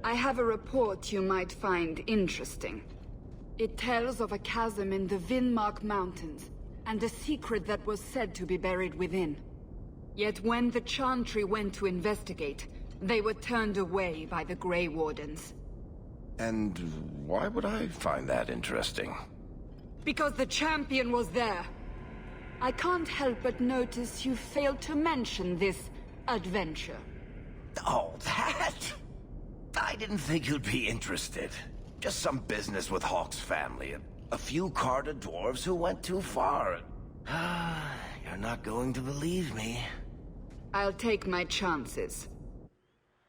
I have a report you might find interesting. It tells of a chasm in the Vinmark Mountains, and a secret that was said to be buried within. Yet when the Chantry went to investigate, they were turned away by the Grey Wardens. And why would I find that interesting? Because the champion was there. I can't help but notice you failed to mention this adventure. Oh, that? I didn't think you'd be interested. Just some business with Hawke's family. A few Carter dwarves who went too far. You're not going to believe me. I'll take my chances.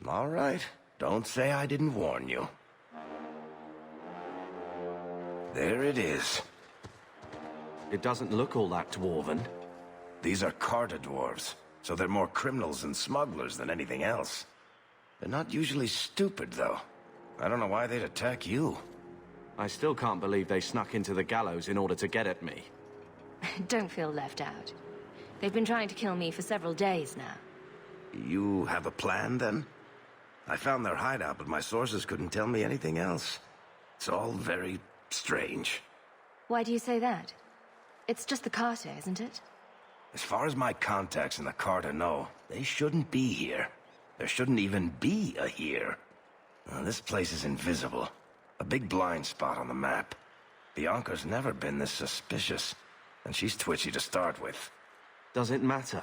All right. Don't say I didn't warn you. There it is. It doesn't look all that dwarven. These are Carter dwarves, so they're more criminals and smugglers than anything else. They're not usually stupid, though. I don't know why they'd attack you. I still can't believe they snuck into the gallows in order to get at me. Don't feel left out. They've been trying to kill me for several days now. You have a plan, then? I found their hideout, but my sources couldn't tell me anything else. It's all very strange. Why do you say that? It's just the Carter, isn't it? As far as my contacts in the Carter know, they shouldn't be here. There shouldn't even be a here. This place is invisible. A big blind spot on the map. Bianca's never been this suspicious, and she's twitchy to start with. Does it matter?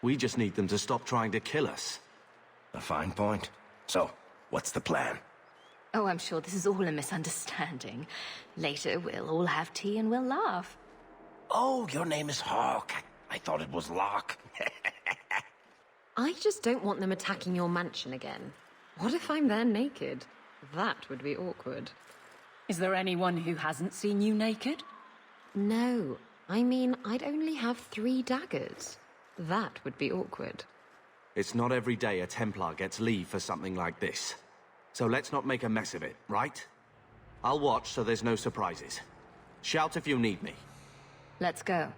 We just need them to stop trying to kill us. A fine point. So, what's the plan? Oh, I'm sure this is all a misunderstanding. Later, we'll all have tea and we'll laugh. Oh, your name is Hawke. I thought it was Locke. I just don't want them attacking your mansion again. What if I'm there naked? That would be awkward. Is there anyone who hasn't seen you naked? No. I mean, I'd only have 3 daggers. That would be awkward. It's not every day a Templar gets leave for something like this. So let's not make a mess of it, right? I'll watch so there's no surprises. Shout if you need me. Let's go.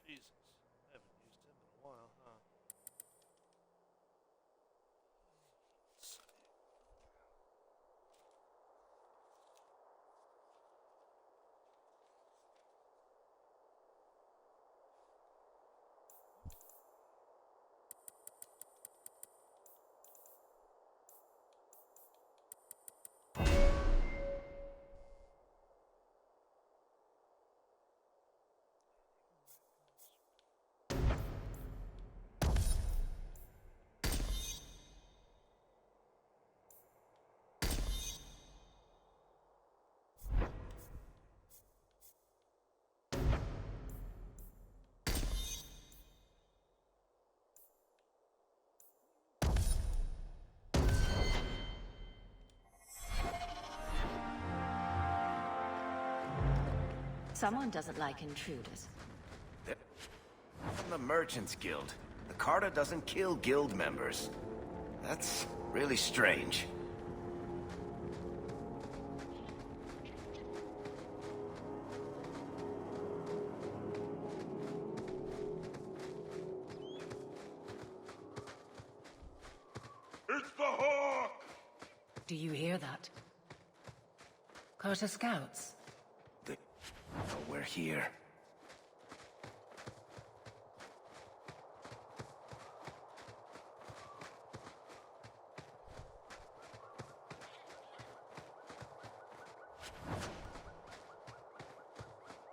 Jesus, haven't used him in a while, huh? Someone doesn't like intruders. From the Merchants Guild. The Carter doesn't kill guild members. That's really strange. It's the Hawk! Do you hear that? Carter Scouts? Oh, we're here.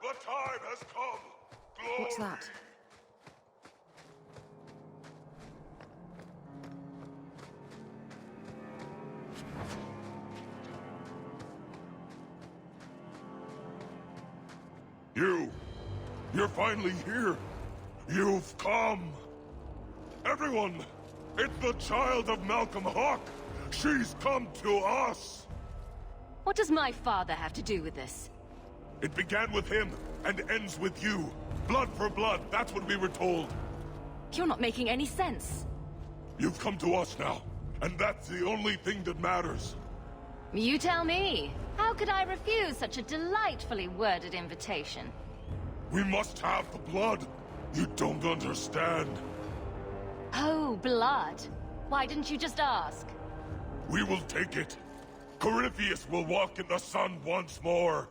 The time has come! Glory! What's that? You're finally here! You've come! Everyone! It's the child of Malcolm Hawke! She's come to us! What does my father have to do with this? It began with him, and ends with you. Blood for blood, that's what we were told. You're not making any sense. You've come to us now, and that's the only thing that matters. You tell me. How could I refuse such a delightfully worded invitation? We must have the blood. You don't understand. Oh, blood. Why didn't you just ask? We will take it. Corypheus will walk in the sun once more.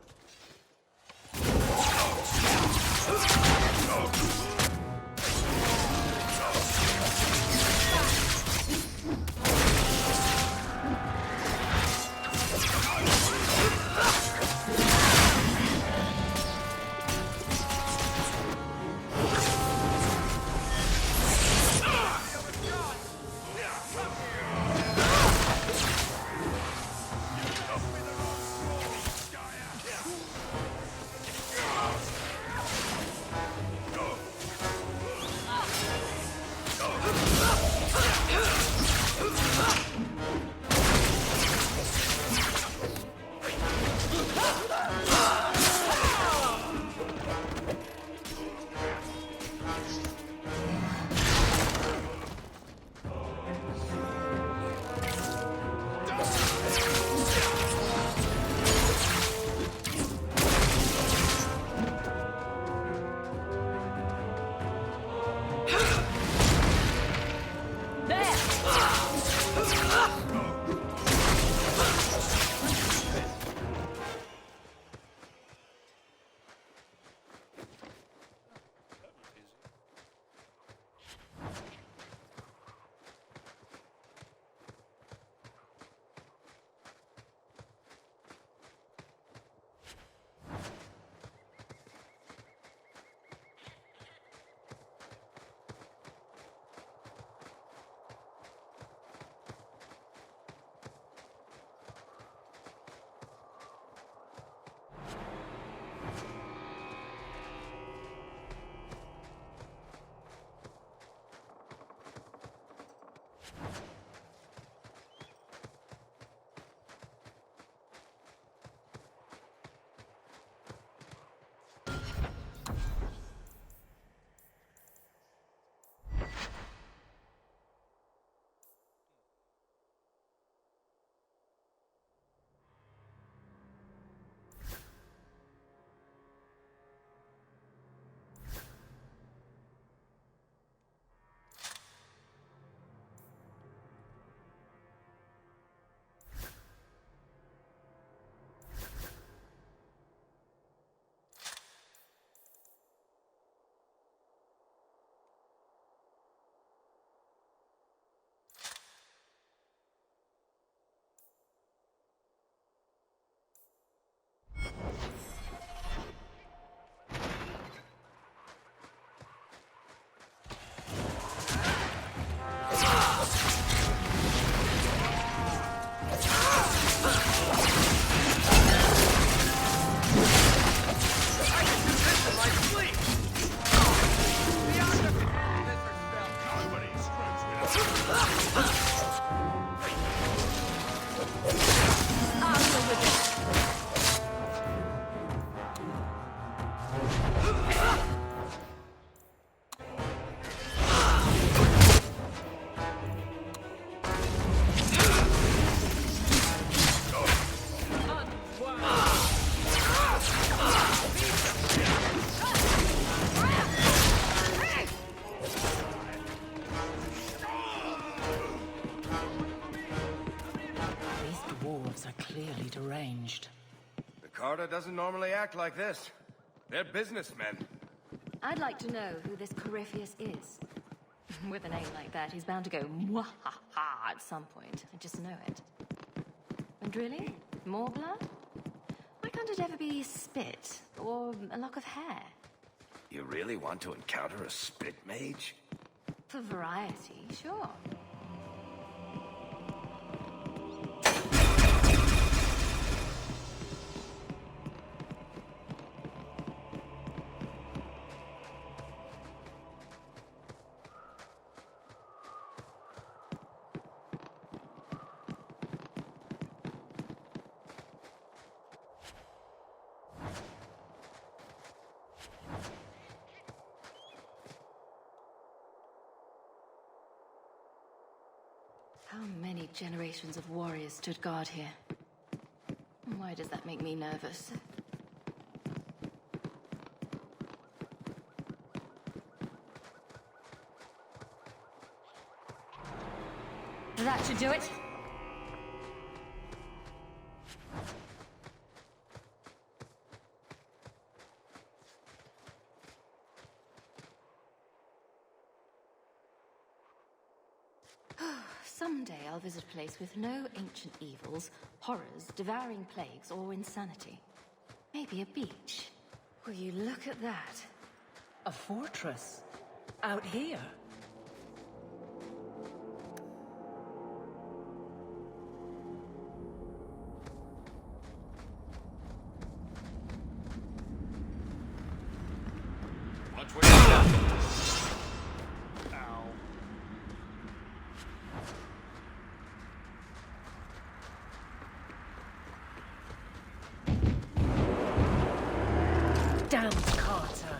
Deranged. The Carter doesn't normally act like this. They're businessmen. I'd like to know who this Corypheus is. With a name like that, he's bound to go mwahaha at some point. I just know it. And really? More blood? Why can't it ever be spit? Or a lock of hair? You really want to encounter a spit mage? For variety, sure. How many generations of warriors stood guard here? Why does that make me nervous? That should do it. Someday I'll visit a place with no ancient evils, horrors, devouring plagues, or insanity. Maybe a beach. Will you look at that? A fortress? Out here? Watch where you're going. Ow. Damn Carter!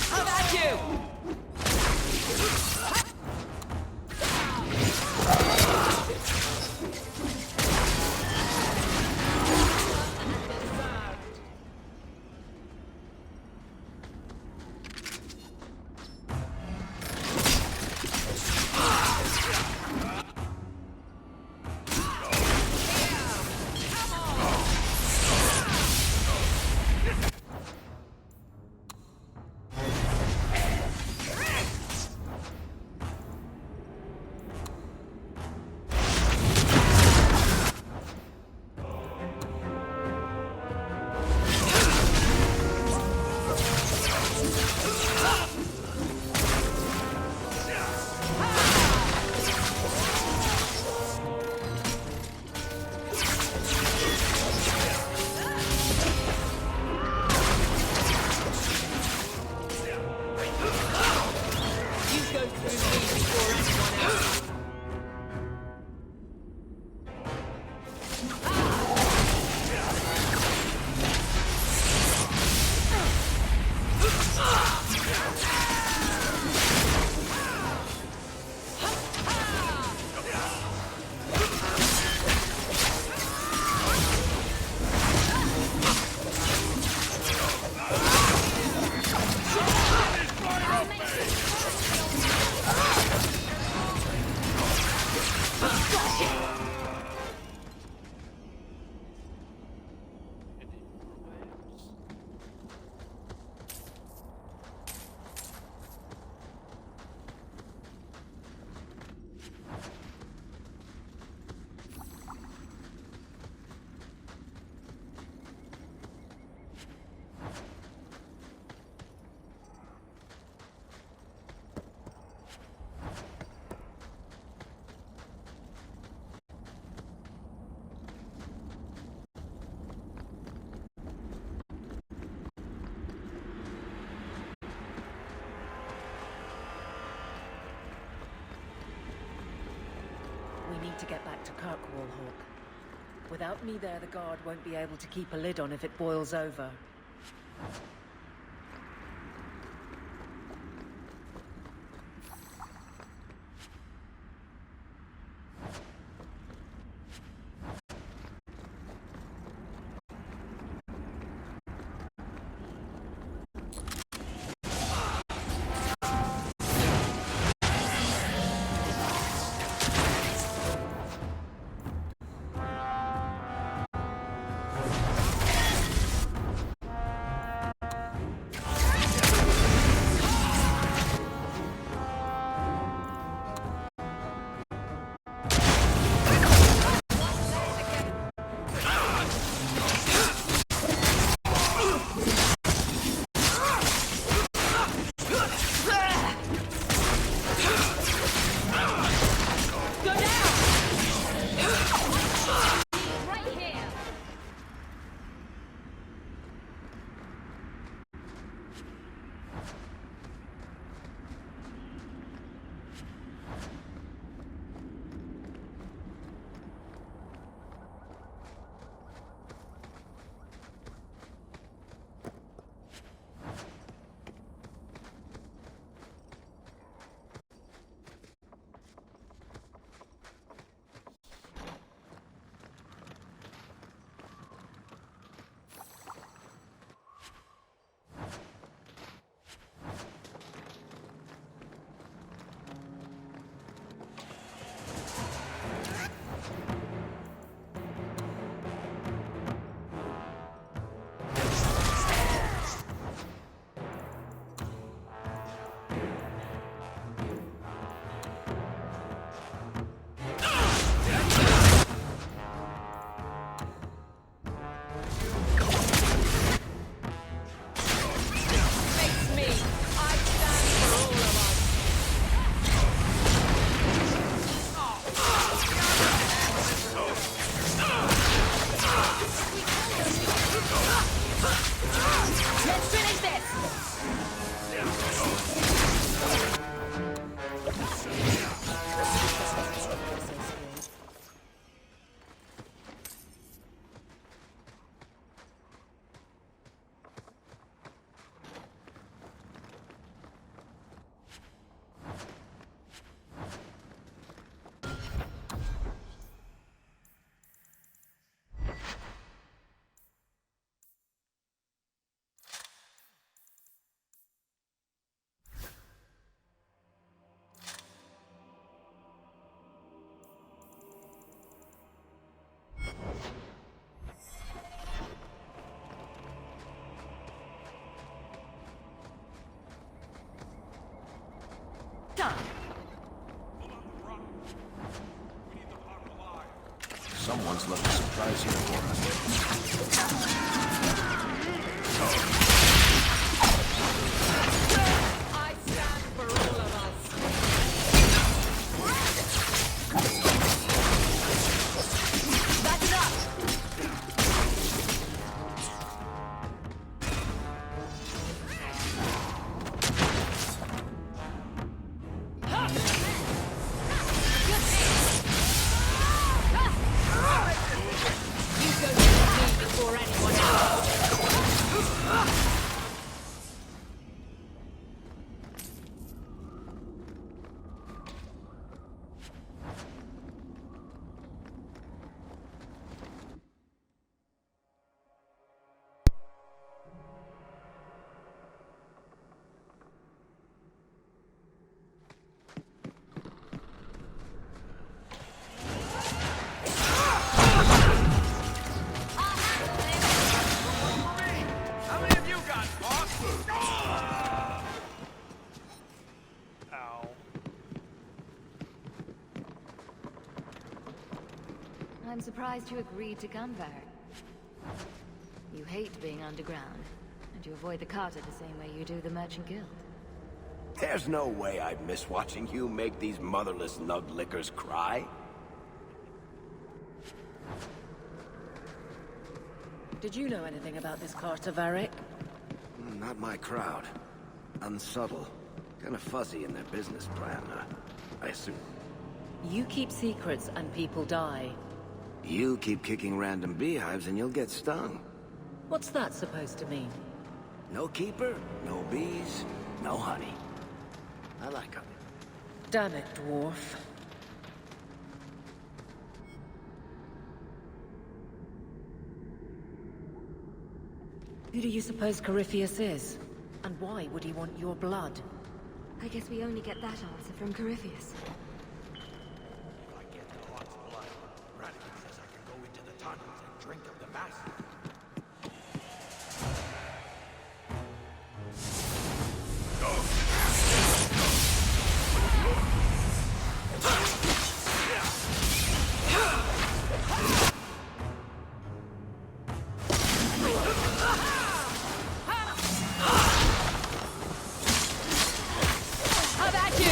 How about you? We need to get back to Kirkwall, Hawk. Without me there, the guard won't be able to keep a lid on if it boils over. Let's finish this! Done. Someone's left a surprise here for us. I stand for all of us. Back it up! You go to me before anyone else. How many of you got, boss? Ow. I'm surprised you agreed to come, Varric. You hate being underground, and you avoid the Carter the same way you do the Merchant Guild. There's no way I'd miss watching you make these motherless nug lickers cry. Did you know anything about this Carter, Varric? Not my crowd. Unsubtle. Kind of fuzzy in their business plan, I assume. You keep secrets and people die. You keep kicking random beehives and you'll get stung. What's that supposed to mean? No keeper, no bees, no honey. I like honey. Damn it, dwarf. Who do you suppose Corypheus is? And why would he want your blood? I guess we only get that answer from Corypheus. If I get the Hawk's blood, Radigan says I can go into the tunnels and drink of the masses. How about you?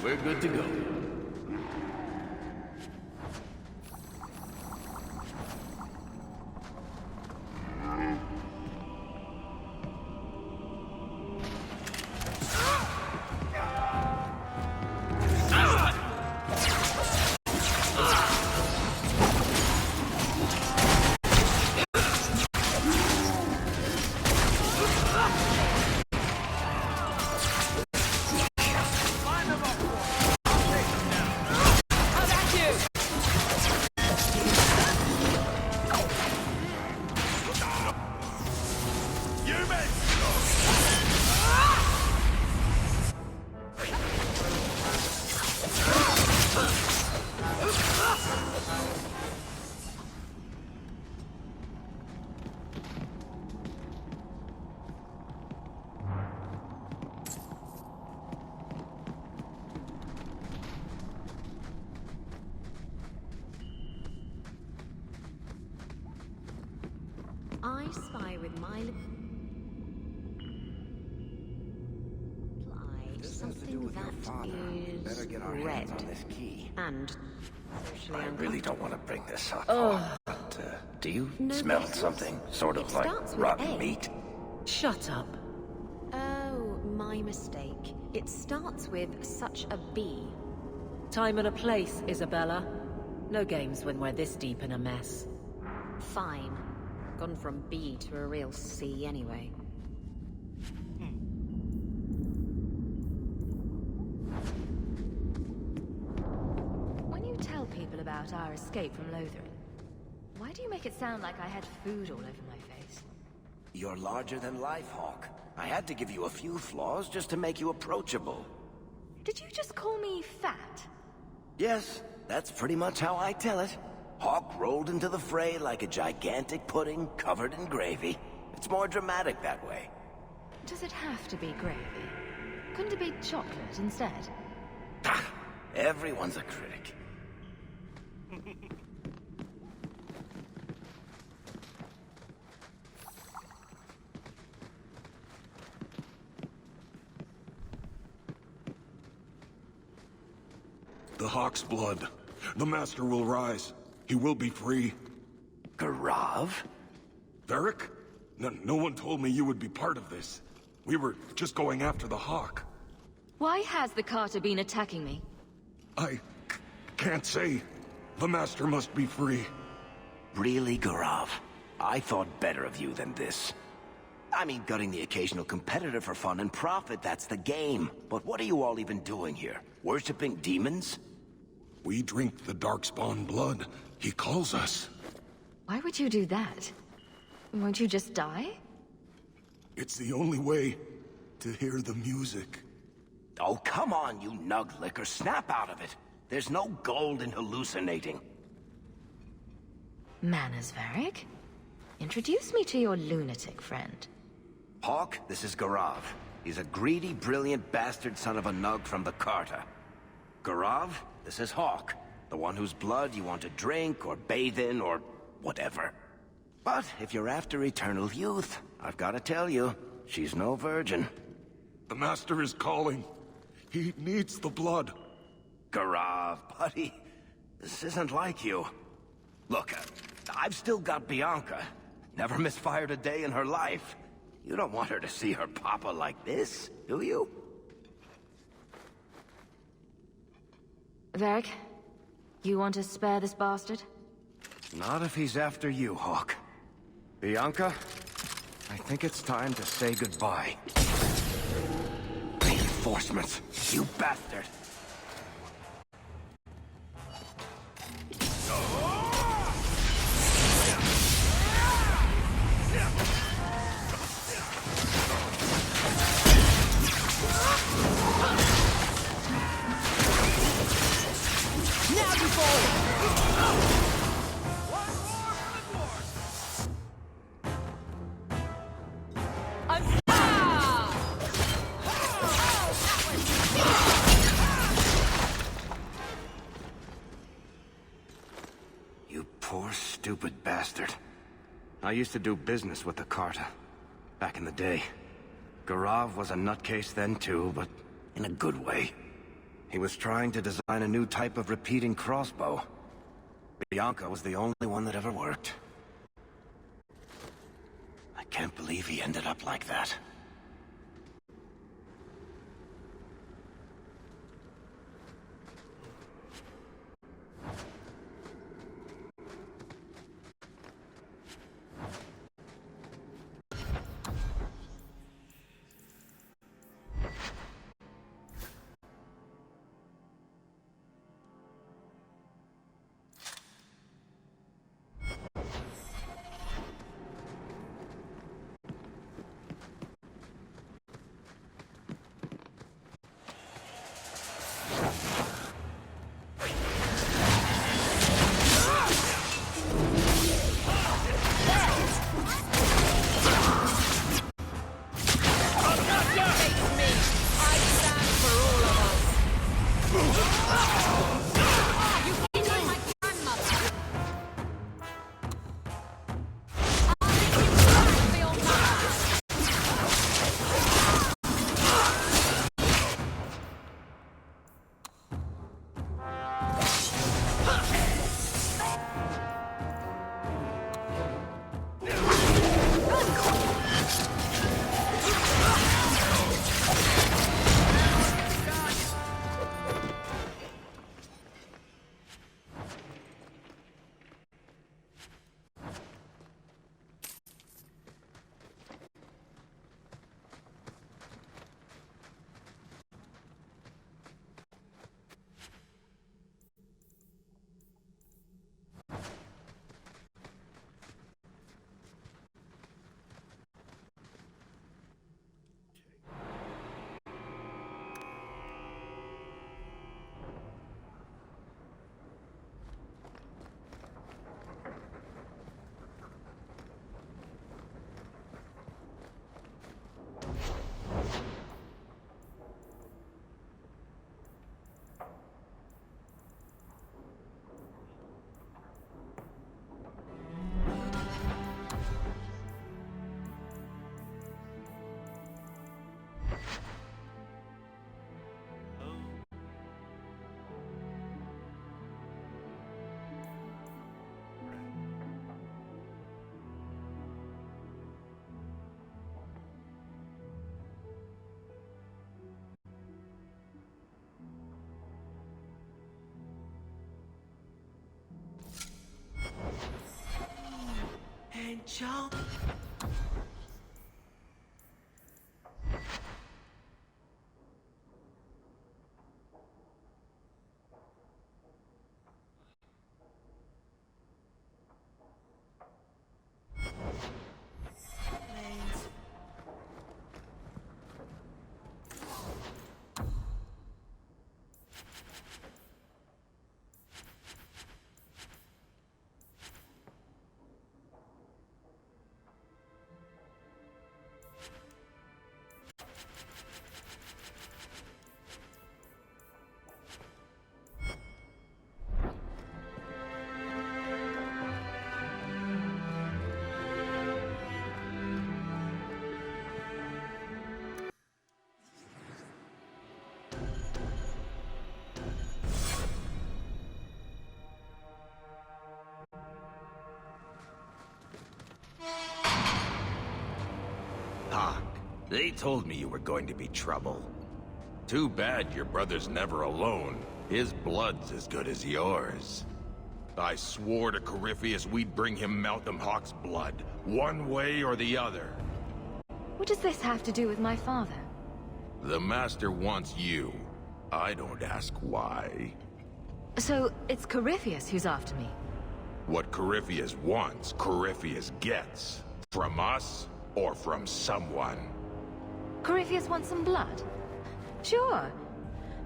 We're good to go. I spy with my applied something that is Better get our red hands on this key. and socially I uncomfortable. really don't want to bring this up, but do you No smell business. something? Sort of It like starts with rotten A. meat? Shut up. Oh, my mistake. It starts with such a B. Time and a place, Isabella. No games when we're this deep in a mess. Fine. Gone from B to a real C anyway. When you tell people about our escape from Lothrin, why do you make it sound like I had food all over my face? You're larger than life, Hawk. I had to give you a few flaws just to make you approachable. Did you just call me fat? Yes, that's pretty much how I tell it. Hawk rolled into the fray like a gigantic pudding covered in gravy. It's more dramatic that way. Does it have to be gravy? Couldn't it be chocolate instead? Ah, everyone's a critic. The Hawk's blood. The Master will rise. He will be free. Garav? Varric? No one told me you would be part of this. We were just going after the Hawk. Why has the Carter been attacking me? I can't say. The Master must be free. Really, Garav? I thought better of you than this. I mean, gutting the occasional competitor for fun and profit, that's the game. But what are you all even doing here? Worshipping demons? We drink the Darkspawn blood. He calls us. Why would you do that? Won't you just die? It's the only way to hear the music. Oh, come on, you nug licker. Snap out of it. There's no gold in hallucinating. Manners, Varric. Introduce me to your lunatic friend. Hawk, this is Garav. He's a greedy, brilliant bastard son of a nug from the Carta. Garav, this is Hawk. The one whose blood you want to drink, or bathe in, or whatever. But if you're after eternal youth, I've got to tell you, she's no virgin. The Master is calling. He needs the blood. Garav, buddy, this isn't like you. Look, I've still got Bianca. Never misfired a day in her life. You don't want her to see her papa like this, do you? Varric, you want to spare this bastard? Not if he's after you, Hawk. Bianca, I think it's time to say goodbye. Reinforcements, you bastard! You poor, stupid bastard. I used to do business with the Carta. Back in the day. Garav was a nutcase then too, but in a good way. He was trying to design a new type of repeating crossbow. Bianca was the only one that ever worked. I can't believe he ended up like that. Angel? Doc, they told me you were going to be trouble. Too bad your brother's never alone. His blood's as good as yours. I swore to Corypheus we'd bring him Malcolm Hawke's blood, one way or the other. What does this have to do with my father? The Master wants you. I don't ask why. So, it's Corypheus who's after me? What Corypheus wants, Corypheus gets. From us, or from someone. Corypheus wants some blood? Sure.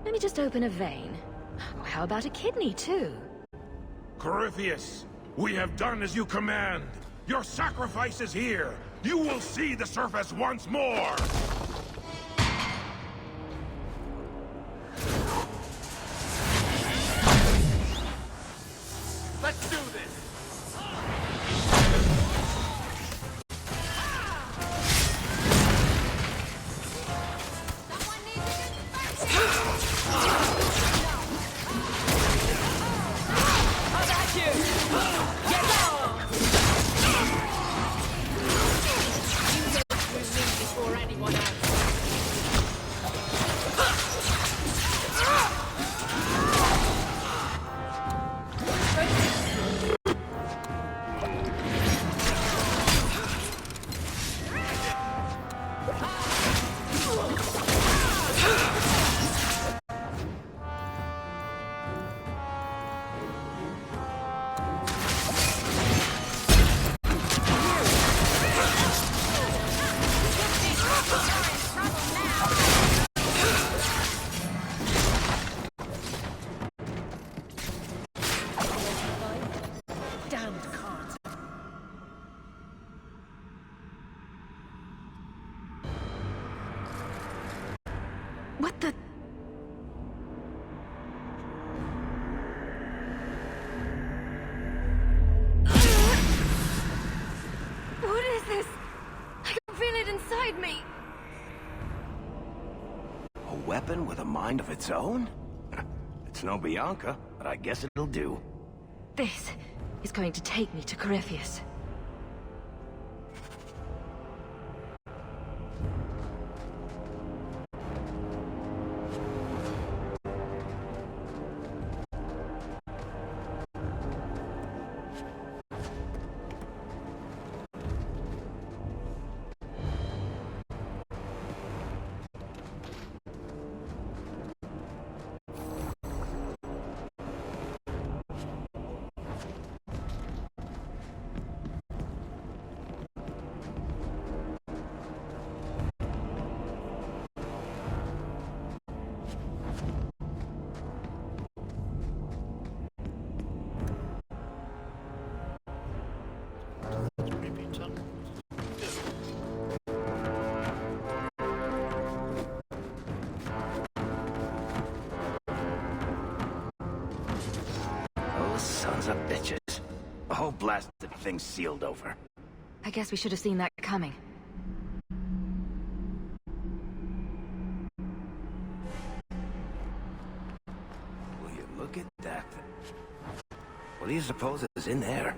Let me just open a vein. Oh, how about a kidney, too? Corypheus, we have done as you command. Your sacrifice is here. You will see the surface once more. Let's do this! Someone needs to get first! Before anyone else. Damned cards. What the... What is this? I can feel it inside me. A weapon with a mind of its own? It's no Bianca, but I guess it'll do. This is going to take me to Corypheus. Those sons of bitches. The whole blasted thing's sealed over. I guess we should have seen that coming. Will you look at that? What do you suppose is in there?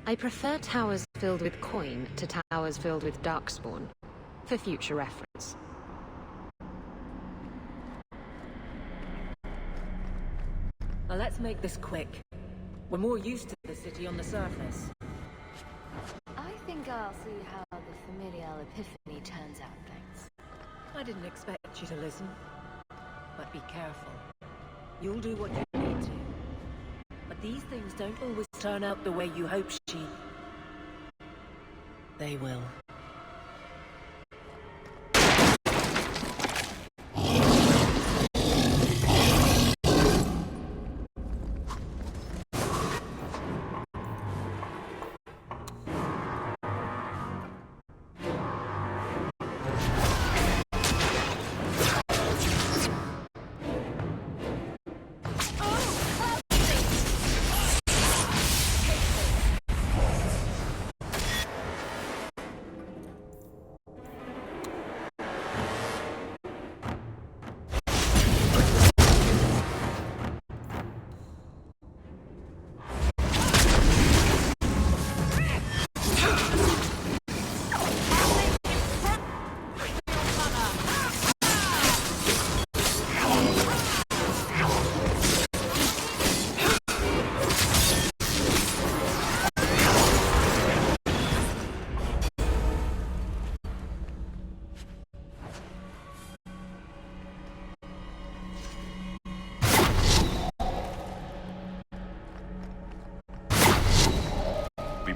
I prefer towers filled with coin to towers filled with darkspawn, for future reference. Now let's make this quick. We're more used to the city on the surface. I think I'll see how the familial epiphany turns out, thanks. I didn't expect you to listen. But be careful. You'll do what you need to. But these things don't always turn out the way you hope she... They will.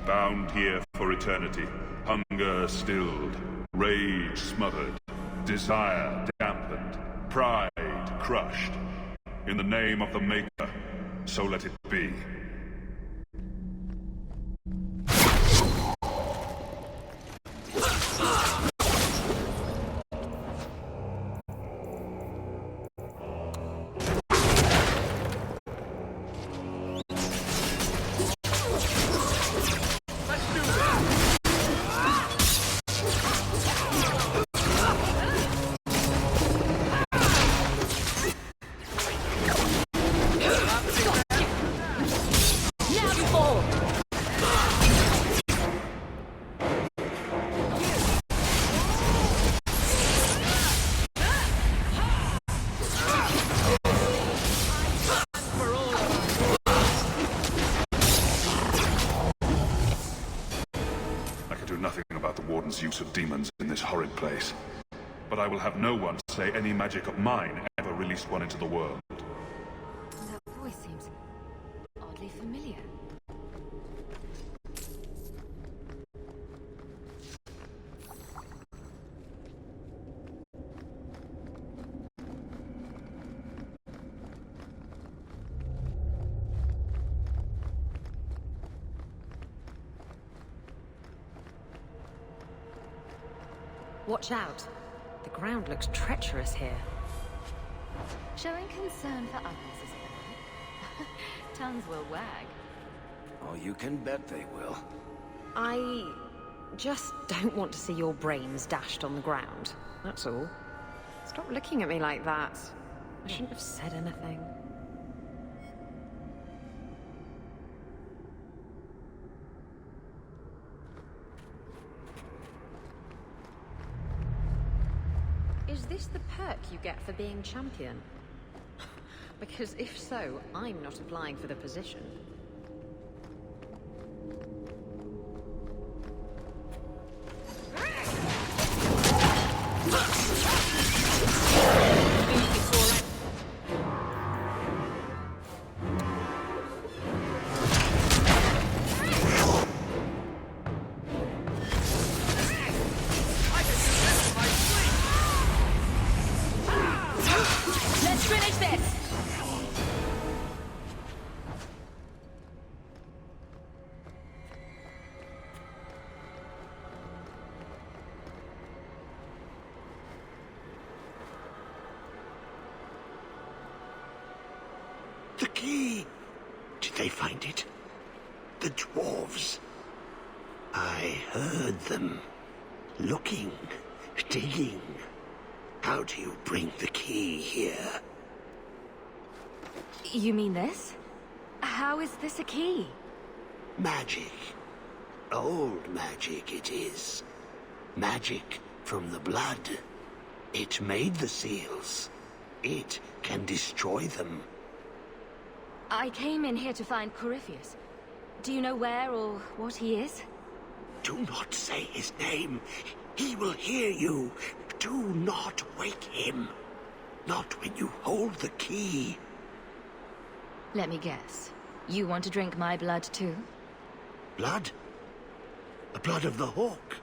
Bound here for eternity, hunger stilled, rage smothered, desire dampened, pride crushed. In the name of the Maker, so let it be. about the Warden's use of demons in this horrid place. But I will have no one say any magic of mine ever released one into the world. That voice seems oddly familiar. Watch out. The ground looks treacherous here. Showing concern for others is bad. Tongues will wag. Oh, you can bet they will. I just don't want to see your brains dashed on the ground. That's all. Stop looking at me like that. I shouldn't have said anything. Is this the perk you get for being champion? Because if so, I'm not applying for the position. Let's finish this! The key! Did they find it? The dwarves. I heard them. Looking, digging. How do you bring the key here? You mean this? How is this a key? Magic. Old magic it is. Magic from the blood. It made the seals. It can destroy them. I came in here to find Corypheus. Do you know where or what he is? Do not say his name. He will hear you. Do not wake him. Not when you hold the key. Let me guess. You want to drink my blood too? Blood? The blood of the hawk?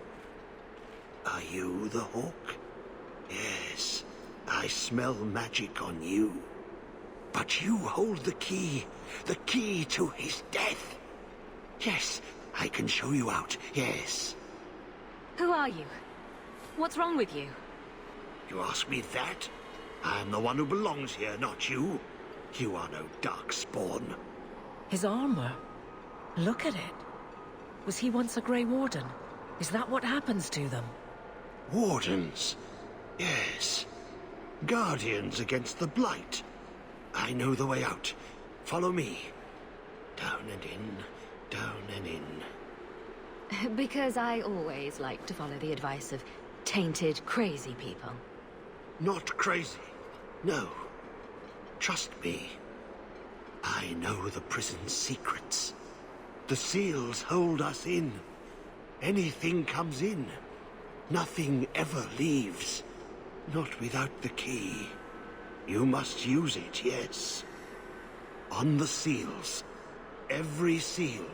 Are you the hawk? Yes, I smell magic on you. But you hold the key to his death. Yes, I can show you out, yes. Who are you? What's wrong with you? You ask me that? I'm the one who belongs here, not you. You are no darkspawn. His armor. Look at it. Was he once a Grey Warden? Is that what happens to them? Wardens? Yes. Guardians against the Blight. I know the way out. Follow me. Down and in, down and in. Because I always like to follow the advice of tainted, crazy people. Not crazy. No. Trust me. I know the prison's secrets. The seals hold us in. Anything comes in. Nothing ever leaves. Not without the key. You must use it, yes. On the seals. Every seal.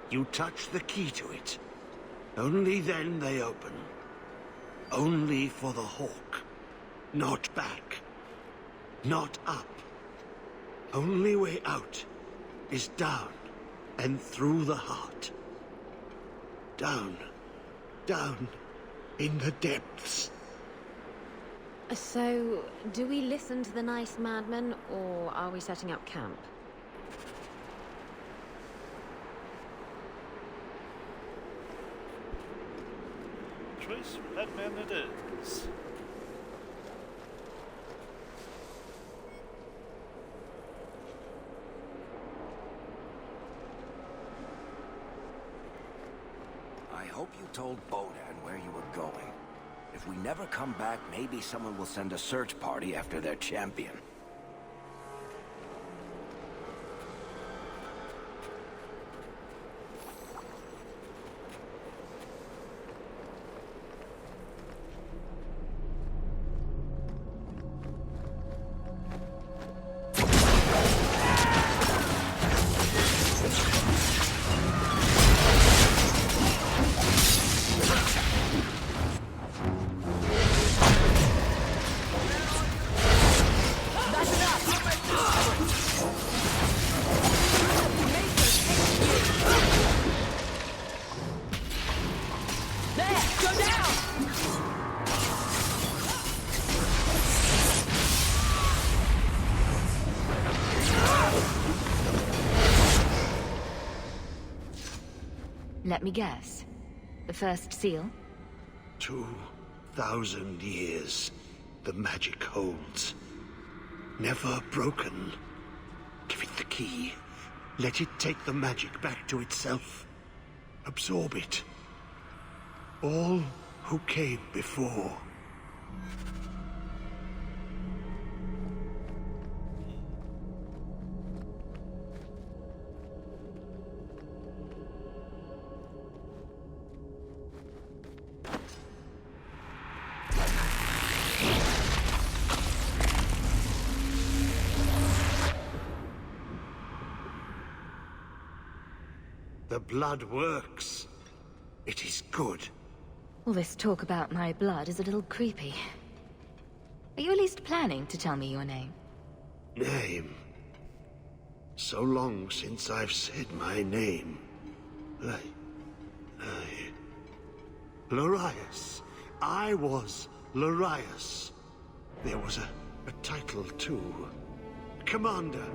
You touch the key to it. Only then they open. Only for the hawk. Not back. Not up. Only way out is down and through the heart. Down. Down in the depths. So, do we listen to the nice madman, or are we setting up camp? Choice madman it is. I hope you told Bodan where you were going. If we never come back, maybe someone will send a search party after their champion. Let me guess. The first seal? 2,000 years the magic holds. Never broken. Give it the key. Let it take the magic back to itself. Absorb it. All who came before. The blood works. It is good. All this talk about my blood is a little creepy. Are you at least planning to tell me your name? Name? So long since I've said my name. Larius. I was Larius. There was a title too. Commander.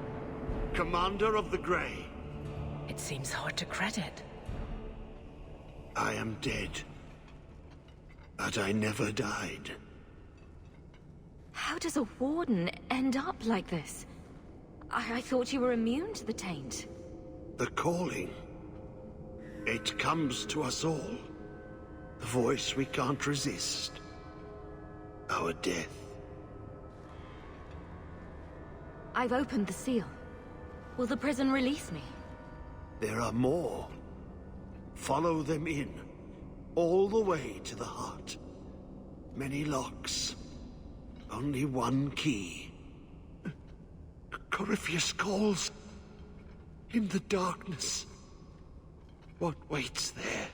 Commander of the Grey. It seems hard to credit. I am dead. But I never died. How does a warden end up like this? I thought you were immune to the taint. The calling. It comes to us all. The voice we can't resist. Our death. I've opened the seal. Will the prison release me? There are more. Follow them in. All the way to the heart. Many locks. Only one key. Corypheus calls. In the darkness. What waits there?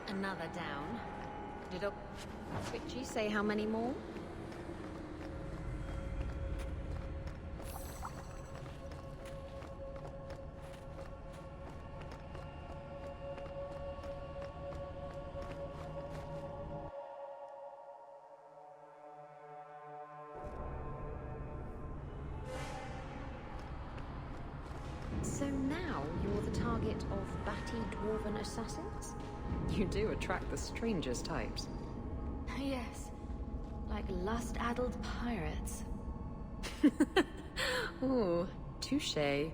Another down. Did Twitchy say how many more? So now you're the target of batty dwarven assassins? You do attract the strangest types. Yes. Like lust-addled pirates. Ooh, touche. Be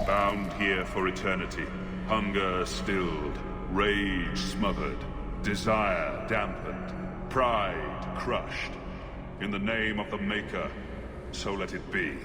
bound here for eternity. Hunger stilled, rage smothered, desire dampened, pride crushed. In the name of the Maker, so let it be.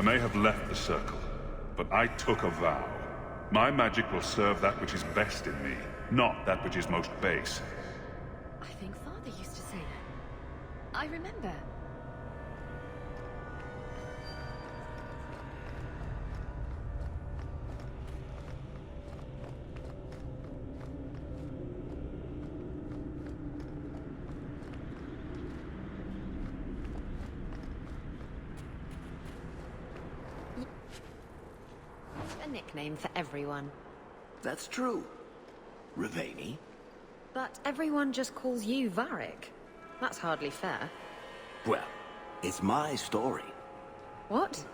I may have left the Circle, but I took a vow. My magic will serve that which is best in me, not that which is most base. I think Father used to say that. I remember. A nickname for everyone. That's true. Riveni? But everyone just calls you Varric. That's hardly fair. Well, it's my story. What?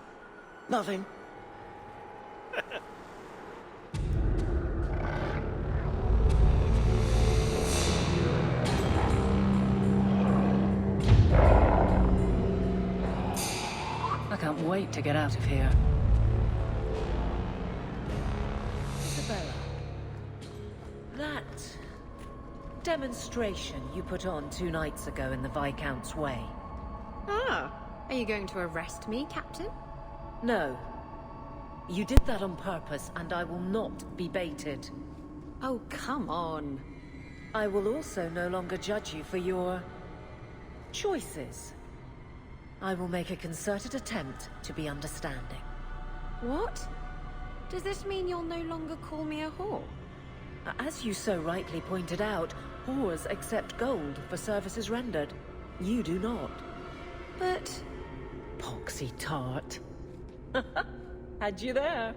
Nothing. I can't wait to get out of here. Isabella, that demonstration you put on 2 nights ago in the Viscount's Way. Ah, are you going to arrest me, Captain? No. You did that on purpose, and I will not be baited. Oh, come on. I will also no longer judge you for your choices. I will make a concerted attempt to be understanding. What? Does this mean you'll no longer call me a whore? As you so rightly pointed out, whores accept gold for services rendered. You do not. But... Poxy tart. Had you there.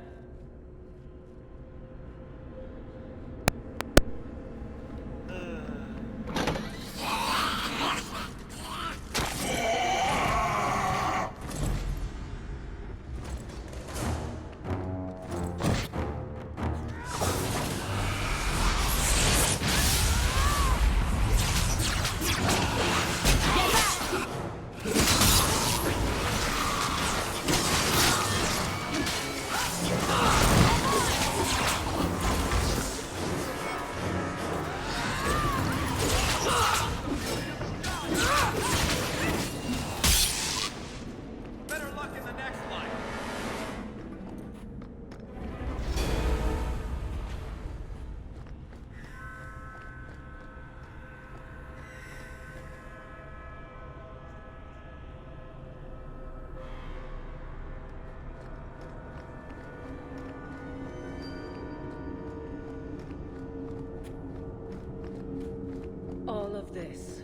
All of this,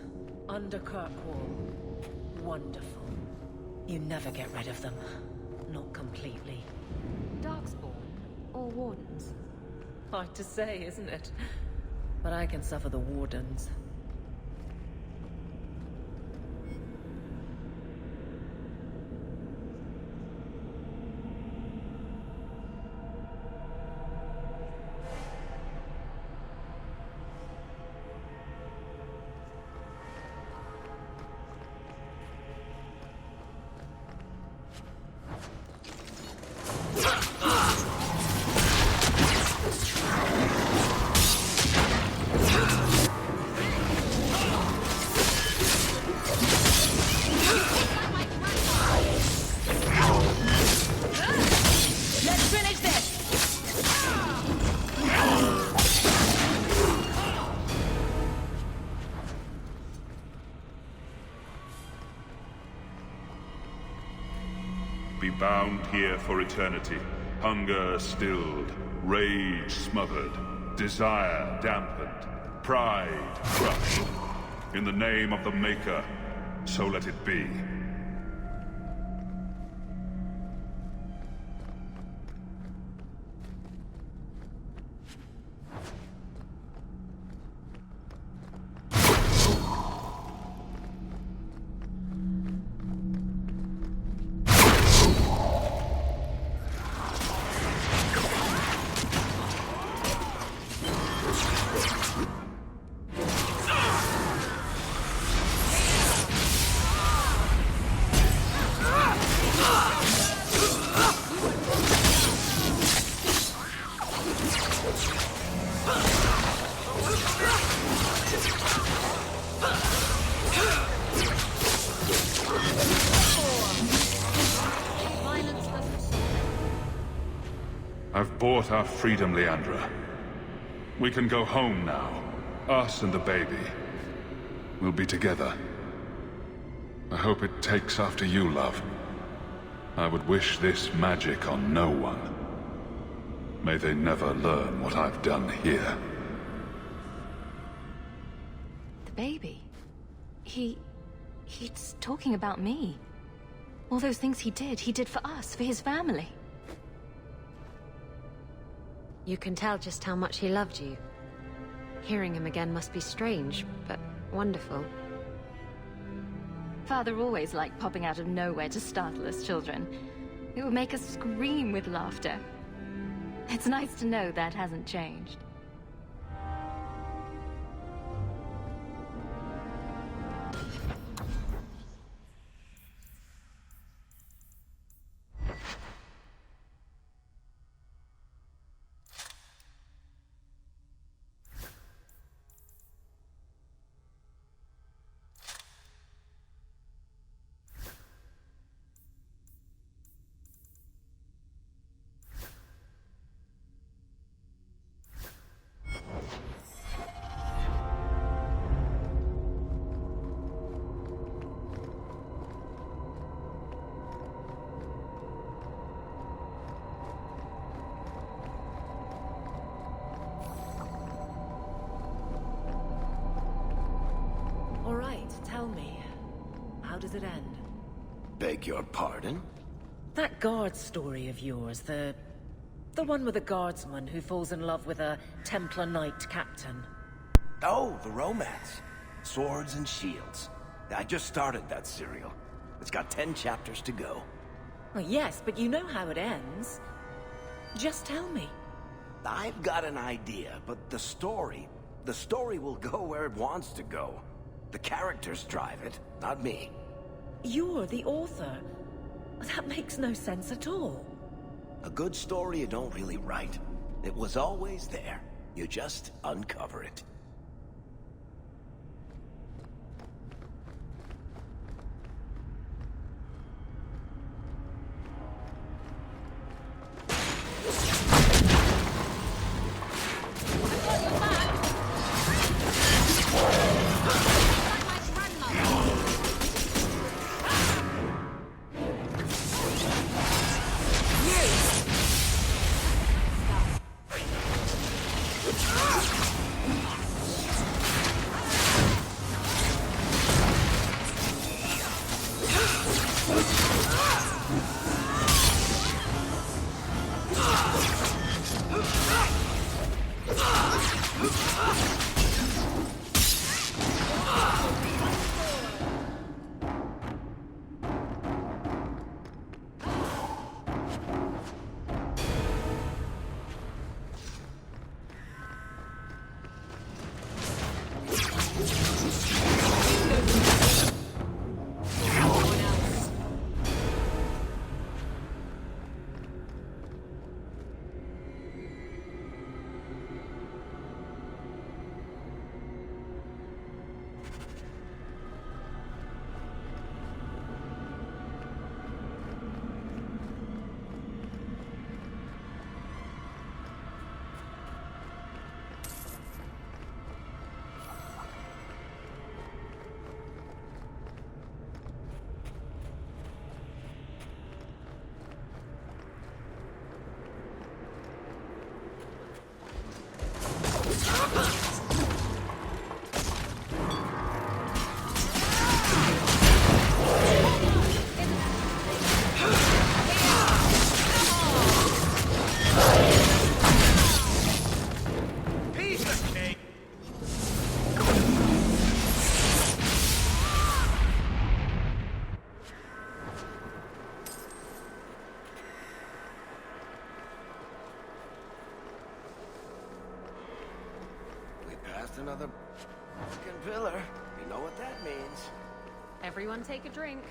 under Kirkwall. Wonderful. You never get rid of them. Not completely. Darkspawn or Wardens? Hard to say, isn't it? But I can suffer the Wardens. Be bound here for eternity, hunger stilled, rage smothered, desire dampened, pride crushed. In the name of the Maker, so let it be. I've bought our freedom, Leandra. We can go home now. Us and the baby. We'll be together. I hope it takes after you, love. I would wish this magic on no one. May they never learn what I've done here. The baby? He's talking about me. All those things he did for us, for his family. You can tell just how much he loved you. Hearing him again must be strange, but wonderful. Father always liked popping out of nowhere to startle us children. It would make us scream with laughter. It's nice to know that hasn't changed. All right, tell me. How does it end? Beg your pardon? That guard story of yours, the one with a guardsman who falls in love with a Templar Knight captain. Oh, the romance. Swords and Shields. I just started that serial. It's got 10 chapters to go. Well, yes, but you know how it ends. Just tell me. I've got an idea, but the story will go where it wants to go. The characters drive it, not me. You're the author. That makes no sense at all. A good story you don't really write. It was always there. You just uncover it. Another fucking pillar. You know what that means. Everyone take a drink.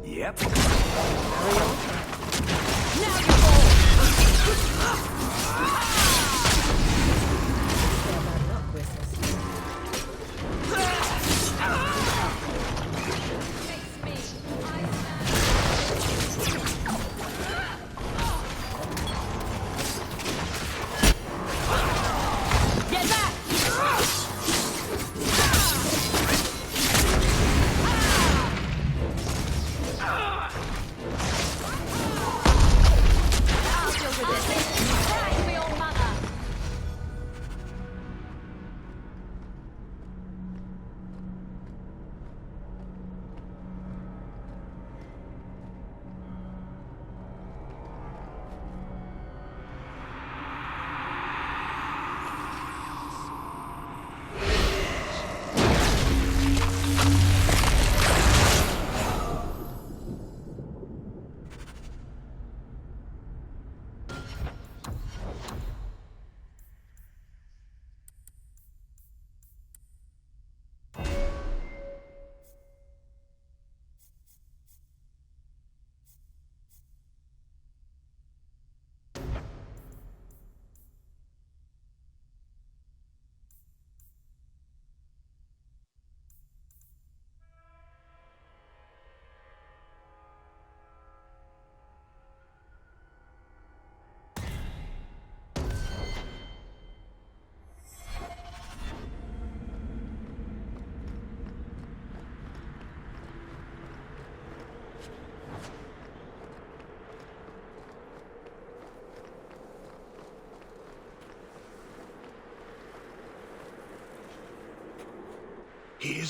Yep. Face me.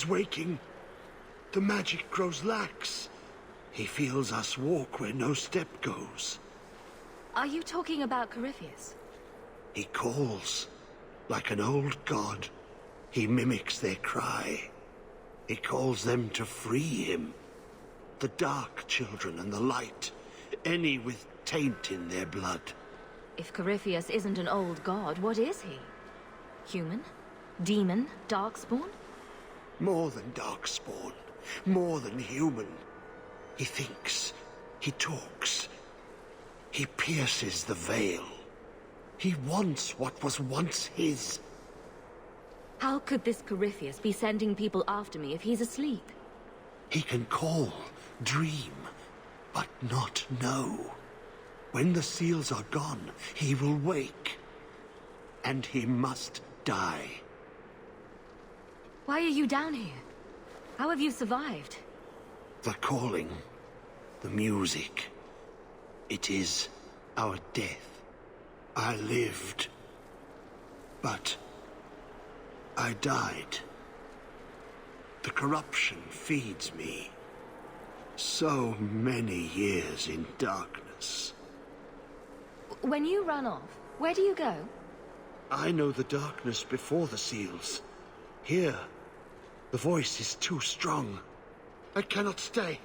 is waking. The magic grows lax. He feels us walk where no step goes. Are you talking about Corypheus? He calls, like an old god. He mimics their cry. He calls them to free him. The dark children and the light, any with taint in their blood. If Corypheus isn't an old god, what is he? Human? Demon? Darkspawn? More than darkspawn. More than human. He thinks. He talks. He pierces the veil. He wants what was once his. How could this Corypheus be sending people after me if he's asleep? He can call, dream, but not know. When the seals are gone, he will wake. And he must die. Why are you down here? How have you survived? The calling, the music. It is our death. I lived, but I died. The corruption feeds me. So many years in darkness. When you run off, where do you go? I know the darkness before the seals. Here, the voice is too strong. I cannot stay.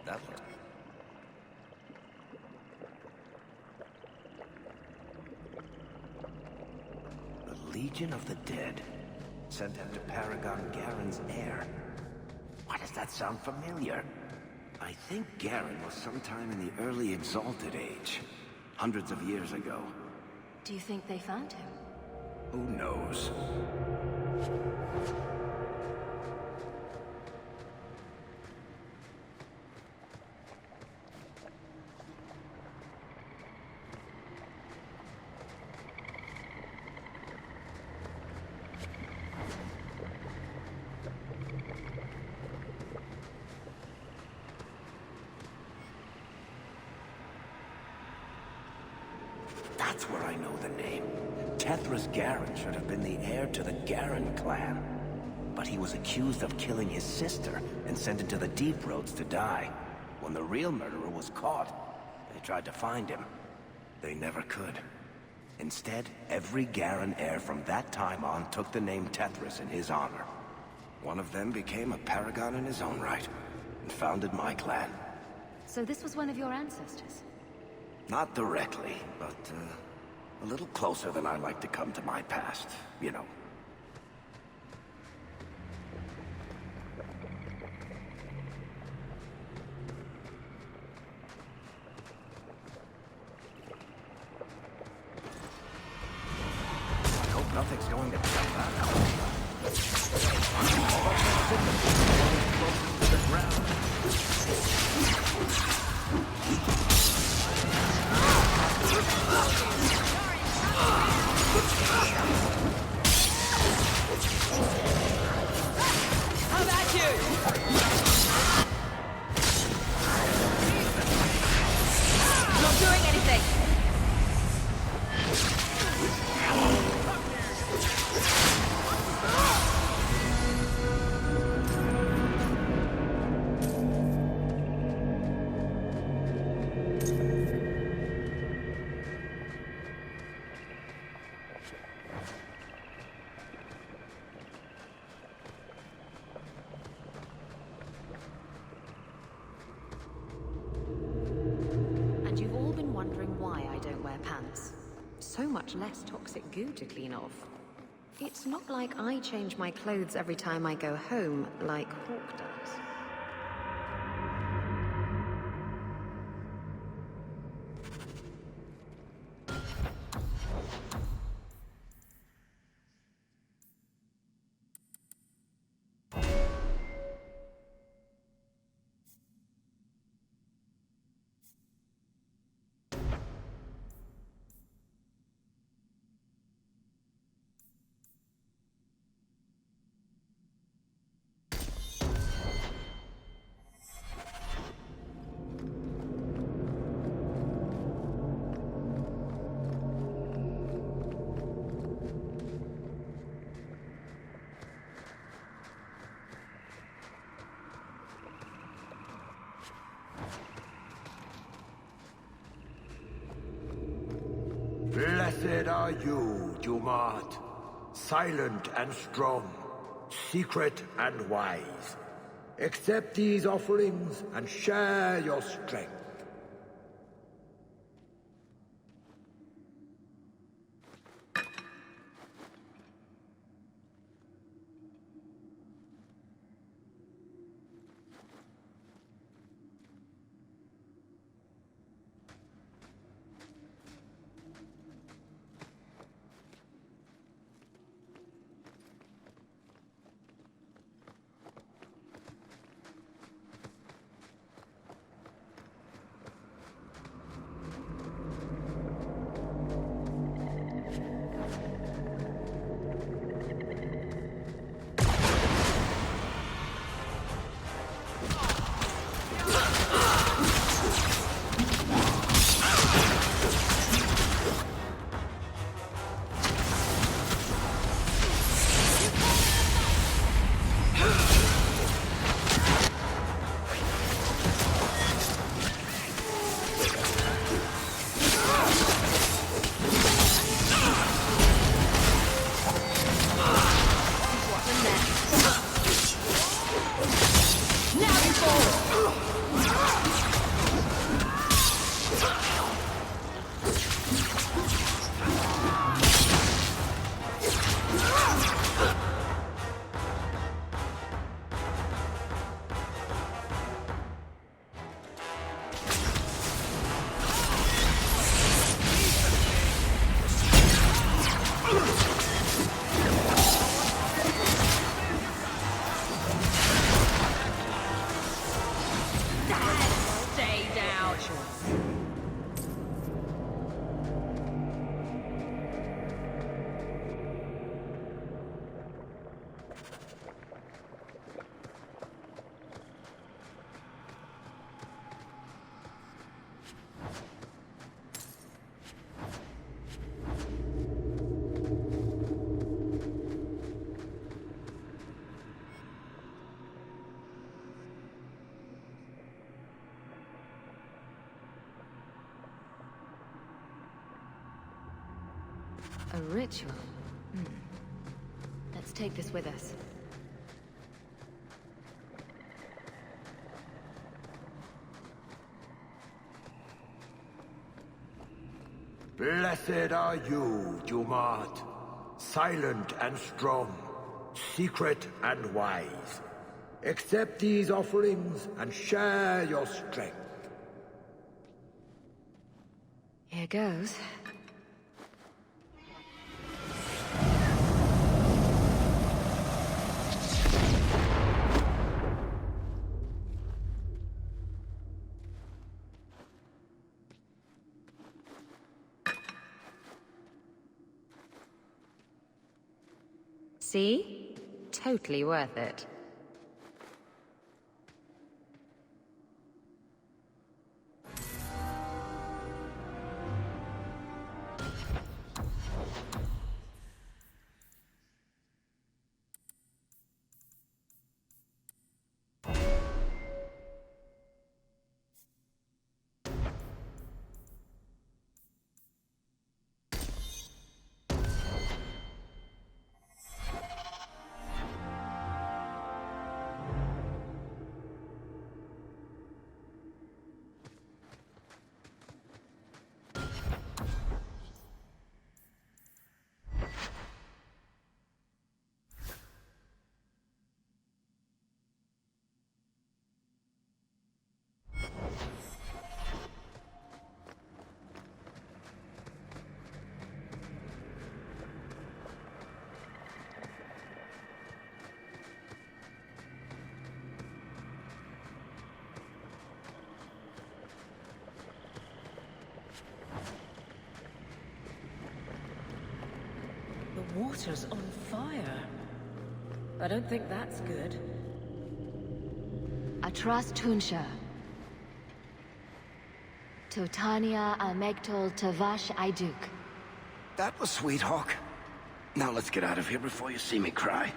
That looks... The Legion of the Dead. Sent after Paragon Garen's heir. Why does that sound familiar? I think Garen was sometime in the early Exalted Age. Hundreds of years ago. Do you think they found him? Who knows? That's where I know the name. Tethras Garen should have been the heir to the Garen clan. but he was accused of killing his sister and sent into the deep roads to die. When the real murderer was caught, they tried to find him. They never could. Instead, every Garen heir from that time on took the name Tethras in his honor. One of them became a paragon in his own right, and founded my clan. So this was one of your ancestors? Not directly, but a little closer than I like to come to my past, you know. I hope nothing's going to jump out. To the ground. How about you? Not doing anything! And you've all been wondering why I don't wear pants. So much less toxic goo to clean off. It's not like I change my clothes every time I go home, like Hawk does. Blessed are you, Dumart. Silent and strong, secret and wise. Accept these offerings and share your strength. A ritual? Let's take this with us. Blessed are you, Dumat. Silent and strong, secret and wise. Accept these offerings and share your strength. Here goes. See? Totally worth it. The water's on fire. I don't think that's good. Atras Tunsha. Totania Almegtol Tavash Aiduk. That was sweet, Hawk. Now let's get out of here before you see me cry.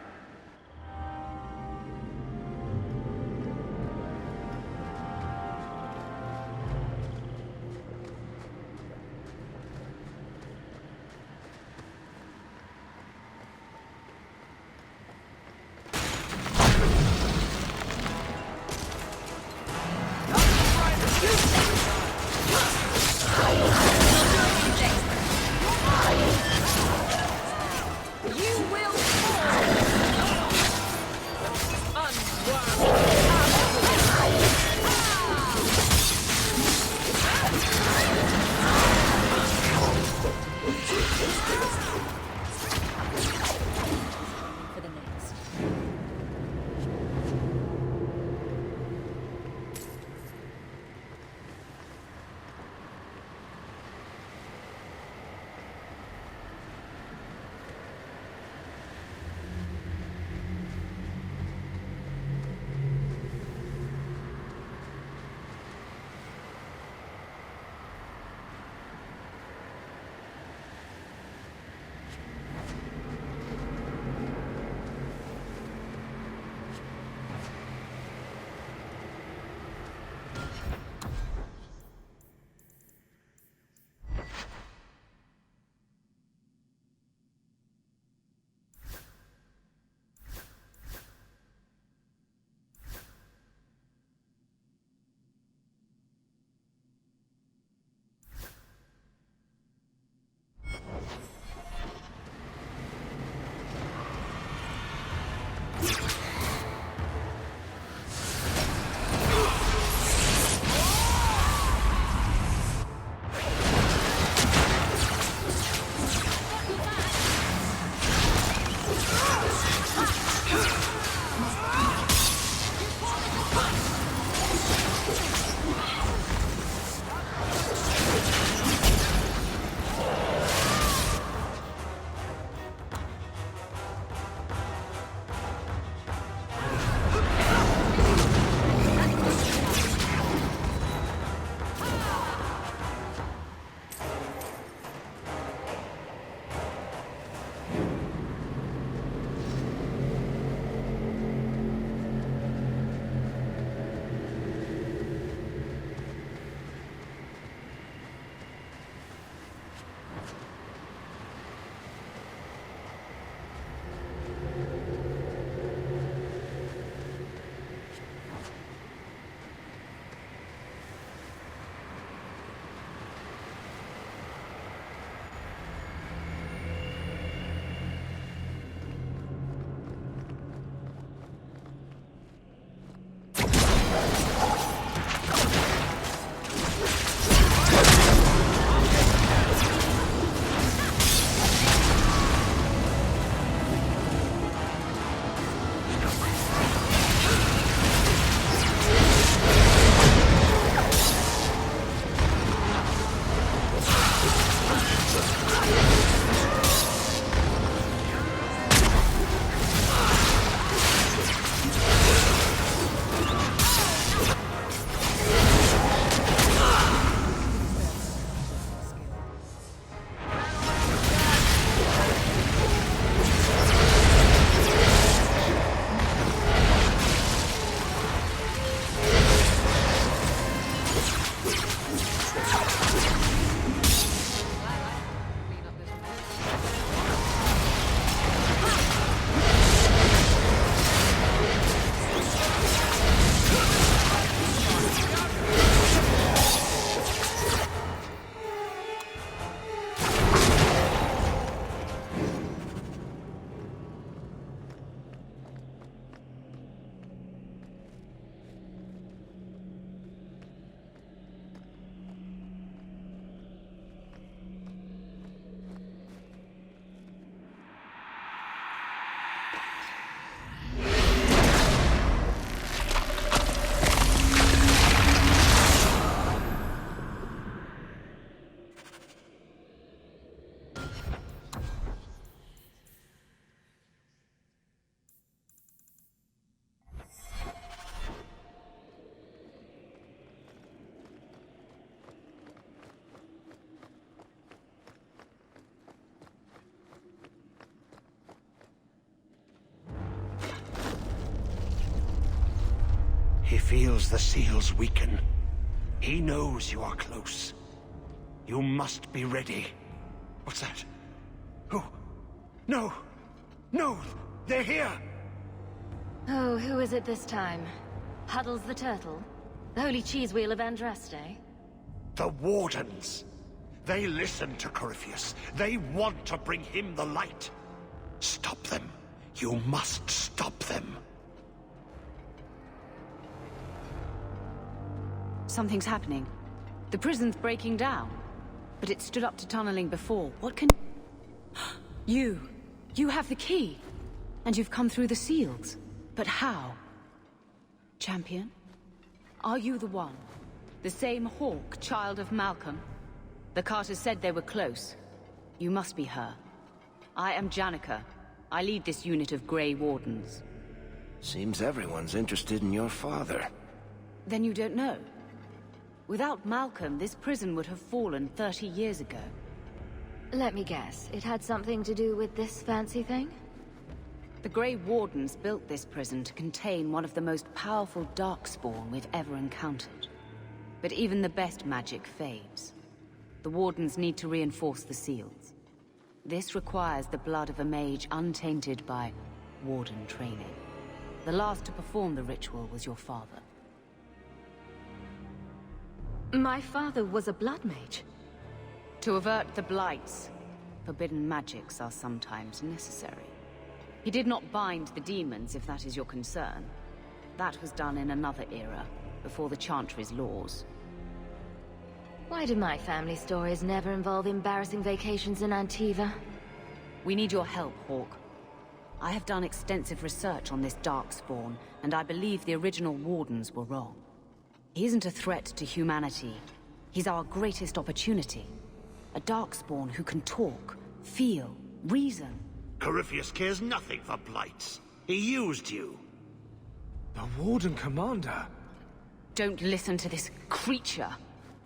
He feels the seals weaken. He knows you are close. You must be ready. What's that? Oh, no! No! They're here! Oh, who is it this time? Huddles the turtle? The holy cheese wheel of Andraste? The Wardens! They listen to Corypheus. They want to bring him the light. Stop them. You must stop them. Something's happening. The prison's breaking down. But it stood up to tunneling before. What can... You have the key. And you've come through the seals. But how? Champion? Are you the one? The same Hawke, child of Malcolm? The Carters said they were close. You must be her. I am Janica. I lead this unit of Grey Wardens. Seems everyone's interested in your father. Then you don't know? Without Malcolm, this prison would have fallen 30 years ago. Let me guess, it had something to do with this fancy thing? The Grey Wardens built this prison to contain one of the most powerful Darkspawn we've ever encountered. But even the best magic fades. The Wardens need to reinforce the seals. This requires the blood of a mage untainted by Warden training. The last to perform the ritual was your father. My father was a blood mage. To avert the blights, forbidden magics are sometimes necessary. He did not bind the demons, if that is your concern. That was done in another era, before the Chantry's laws. Why do my family stories never involve embarrassing vacations in Antiva? We need your help, Hawke. I have done extensive research on this Darkspawn, and I believe the original Wardens were wrong. He isn't a threat to humanity. He's our greatest opportunity. A Darkspawn who can talk, feel, reason. Corypheus cares nothing for blights. He used you. The Warden Commander? Don't listen to this creature.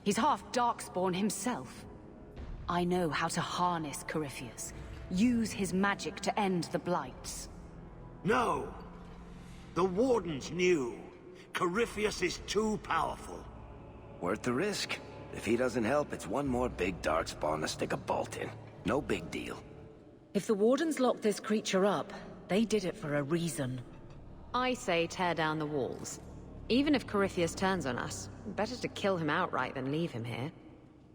He's half Darkspawn himself. I know how to harness Corypheus. Use his magic to end the blights. No. The Wardens knew. Corypheus is too powerful. Worth the risk. If he doesn't help, it's one more big Darkspawn to stick a bolt in. No big deal. If the Wardens locked this creature up, they did it for a reason. I say tear down the walls. Even if Corypheus turns on us, better to kill him outright than leave him here.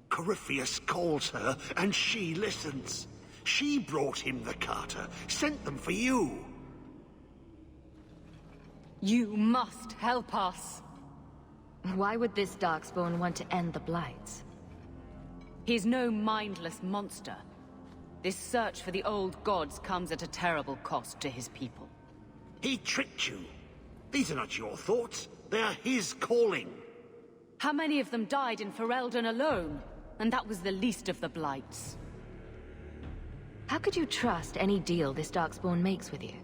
Corypheus calls her, and she listens. She brought him the Carter, sent them for you. You must help us. Why would this Darkspawn want to end the blights? He's no mindless monster. This search for the old gods comes at a terrible cost to his people. He tricked you. These are not your thoughts. They are his calling. How many of them died in Ferelden alone? And that was the least of the blights. How could you trust any deal this Darkspawn makes with you?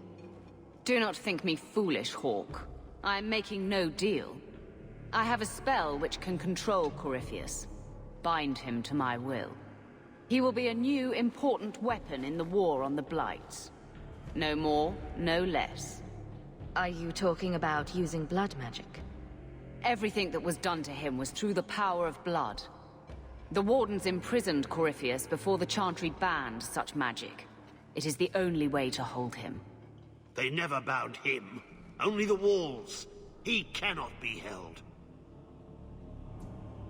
Do not think me foolish, Hawke. I am making no deal. I have a spell which can control Corypheus. Bind him to my will. He will be a new, important weapon in the war on the Blights. No more, no less. Are you talking about using blood magic? Everything that was done to him was through the power of blood. The Wardens imprisoned Corypheus before the Chantry banned such magic. It is the only way to hold him. They never bound him. Only the walls. He cannot be held.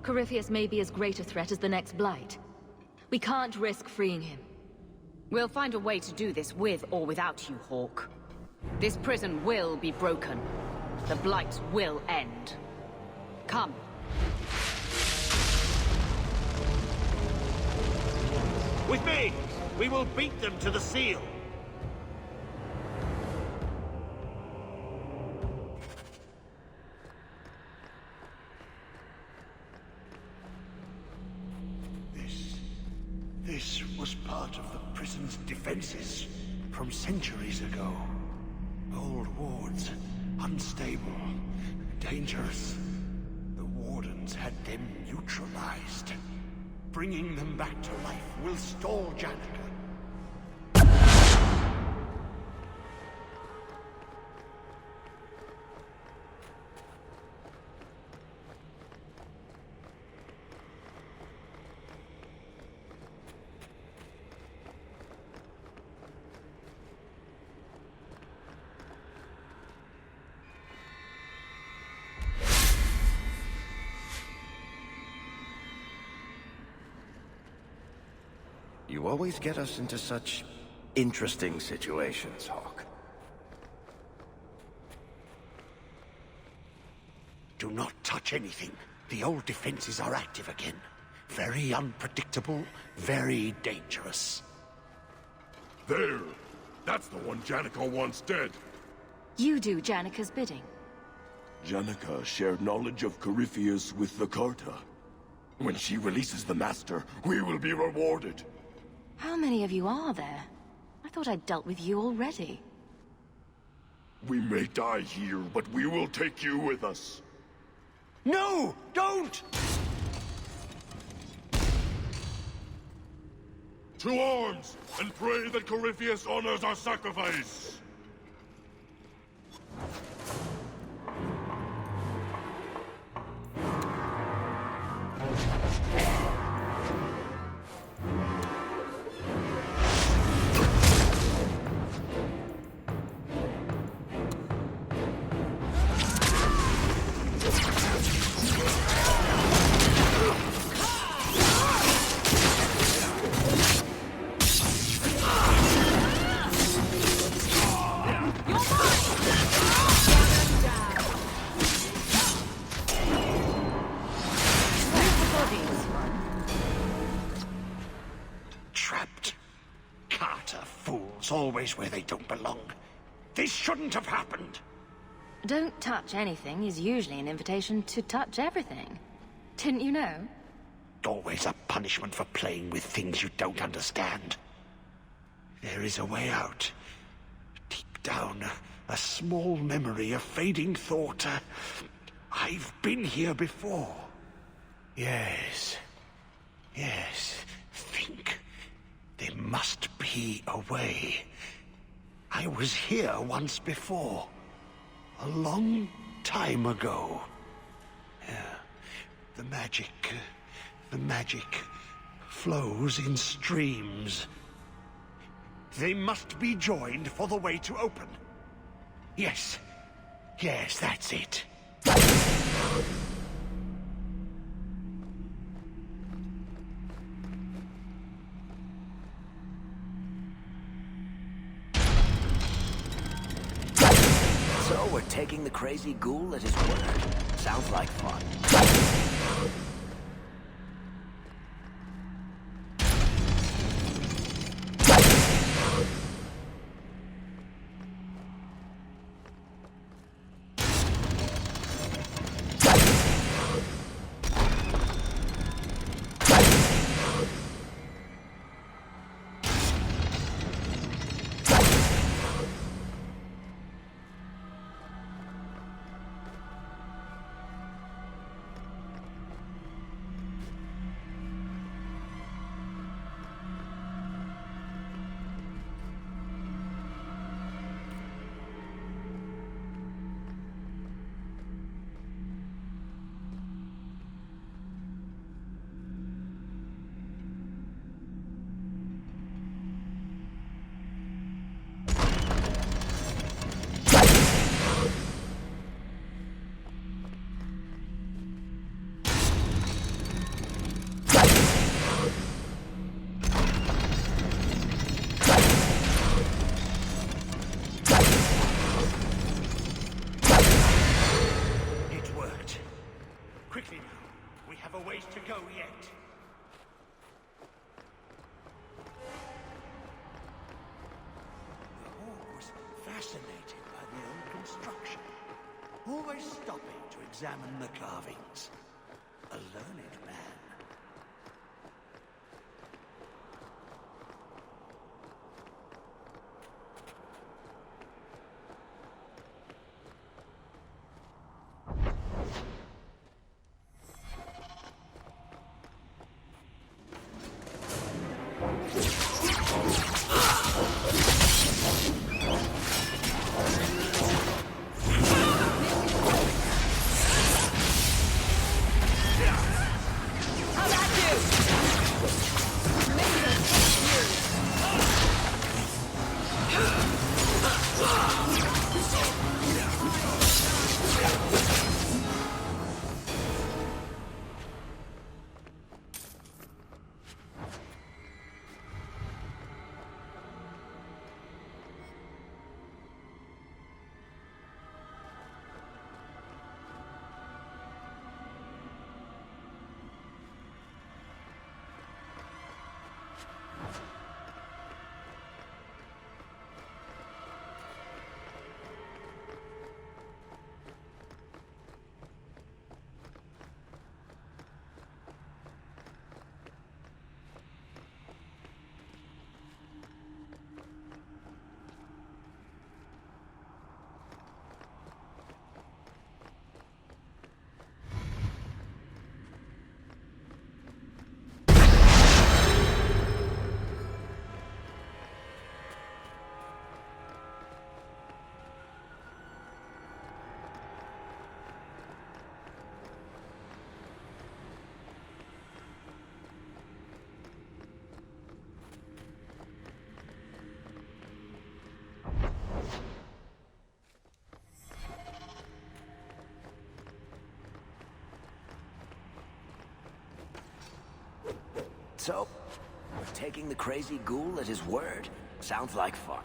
Corypheus may be as great a threat as the next Blight. We can't risk freeing him. We'll find a way to do this with or without you, Hawke. This prison will be broken. The Blight will end. Come. With me! We will beat them to the seal! This was part of the prison's defenses from centuries ago. Old wards, unstable, dangerous. The Wardens had them neutralized. Bringing them back to life will stall Janica. You always get us into such interesting situations, Hawk. Do not touch anything. The old defenses are active again. Very unpredictable, very dangerous. There! That's the one Janika wants dead. You do Janika's bidding. Janika shared knowledge of Corypheus with the Carta. When she releases the Master, we will be rewarded. How many of you are there? I thought I'd dealt with you already. We may die here, but we will take you with us. No! Don't! To arms, and pray that Corypheus honors our sacrifice! Trapped. Carter fools always where they don't belong. This shouldn't have happened. Don't touch anything is usually an invitation to touch everything. Didn't you know? Always a punishment for playing with things you don't understand. There is a way out. Deep down, a small memory, a fading thought. I've been here before. Yes. Yes. Think. There must be a way. I was here once before. A long time ago. Yeah. The magic flows in streams. They must be joined for the way to open. Yes. Yes, that's it. So we're taking the crazy ghoul at his word. Sounds like fun. Fascinated by the old construction. Always stopping to examine the carvings. A learned man. So, we're taking the crazy ghoul at his word. Sounds like fun.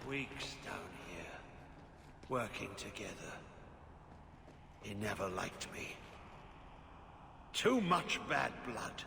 Weeks down here, working together. He never liked me. Too much bad blood.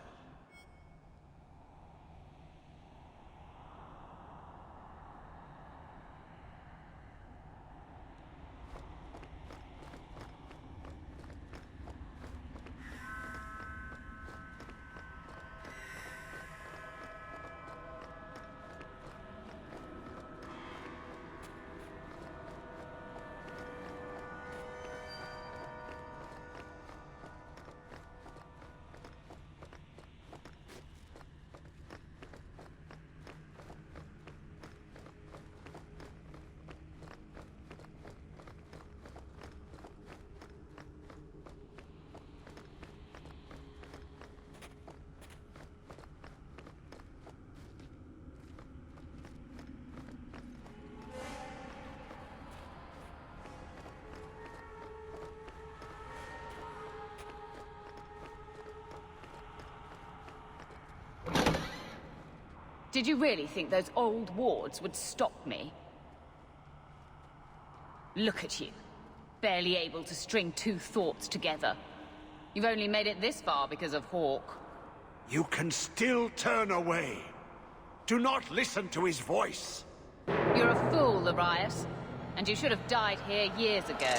Did you really think those old wards would stop me? Look at you. Barely able to string two thoughts together. You've only made it this far because of Hawke. You can still turn away. Do not listen to his voice. You're a fool, Arias. And you should have died here years ago.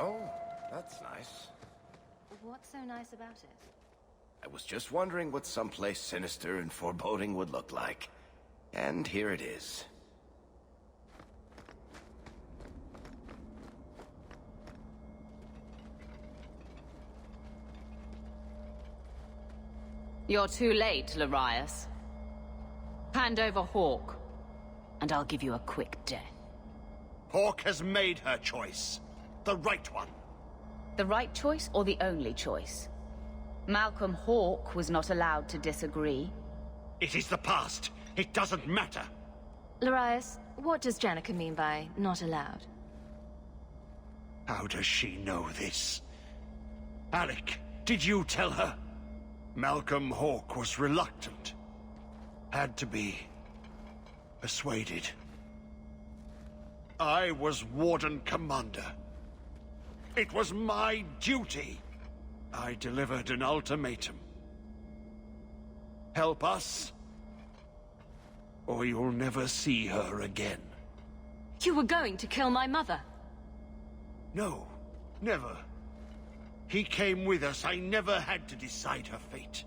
Oh, that's nice. What's so nice about it? I was just wondering what someplace sinister and foreboding would look like. And here it is. You're too late, Larius. Hand over Hawk, and I'll give you a quick death. Hawk has made her choice. The right one. The right choice or the only choice? Malcolm Hawke was not allowed to disagree. It is the past. It doesn't matter. Larius, what does Janica mean by not allowed? How does she know this? Alec, did you tell her? Malcolm Hawke was reluctant. Had to be persuaded. I was Warden Commander. It was my duty. I delivered an ultimatum. Help us, or you'll never see her again. You were going to kill my mother. No, never. He came with us. I never had to decide her fate.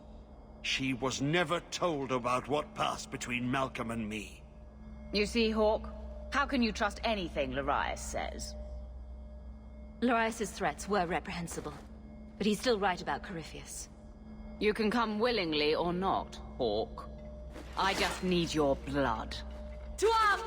She was never told about what passed between Malcolm and me. You see, Hawke? How can you trust anything Larius says? Larius's threats were reprehensible, but he's still right about Corypheus. You can come willingly or not, Hawke. I just need your blood. To arm!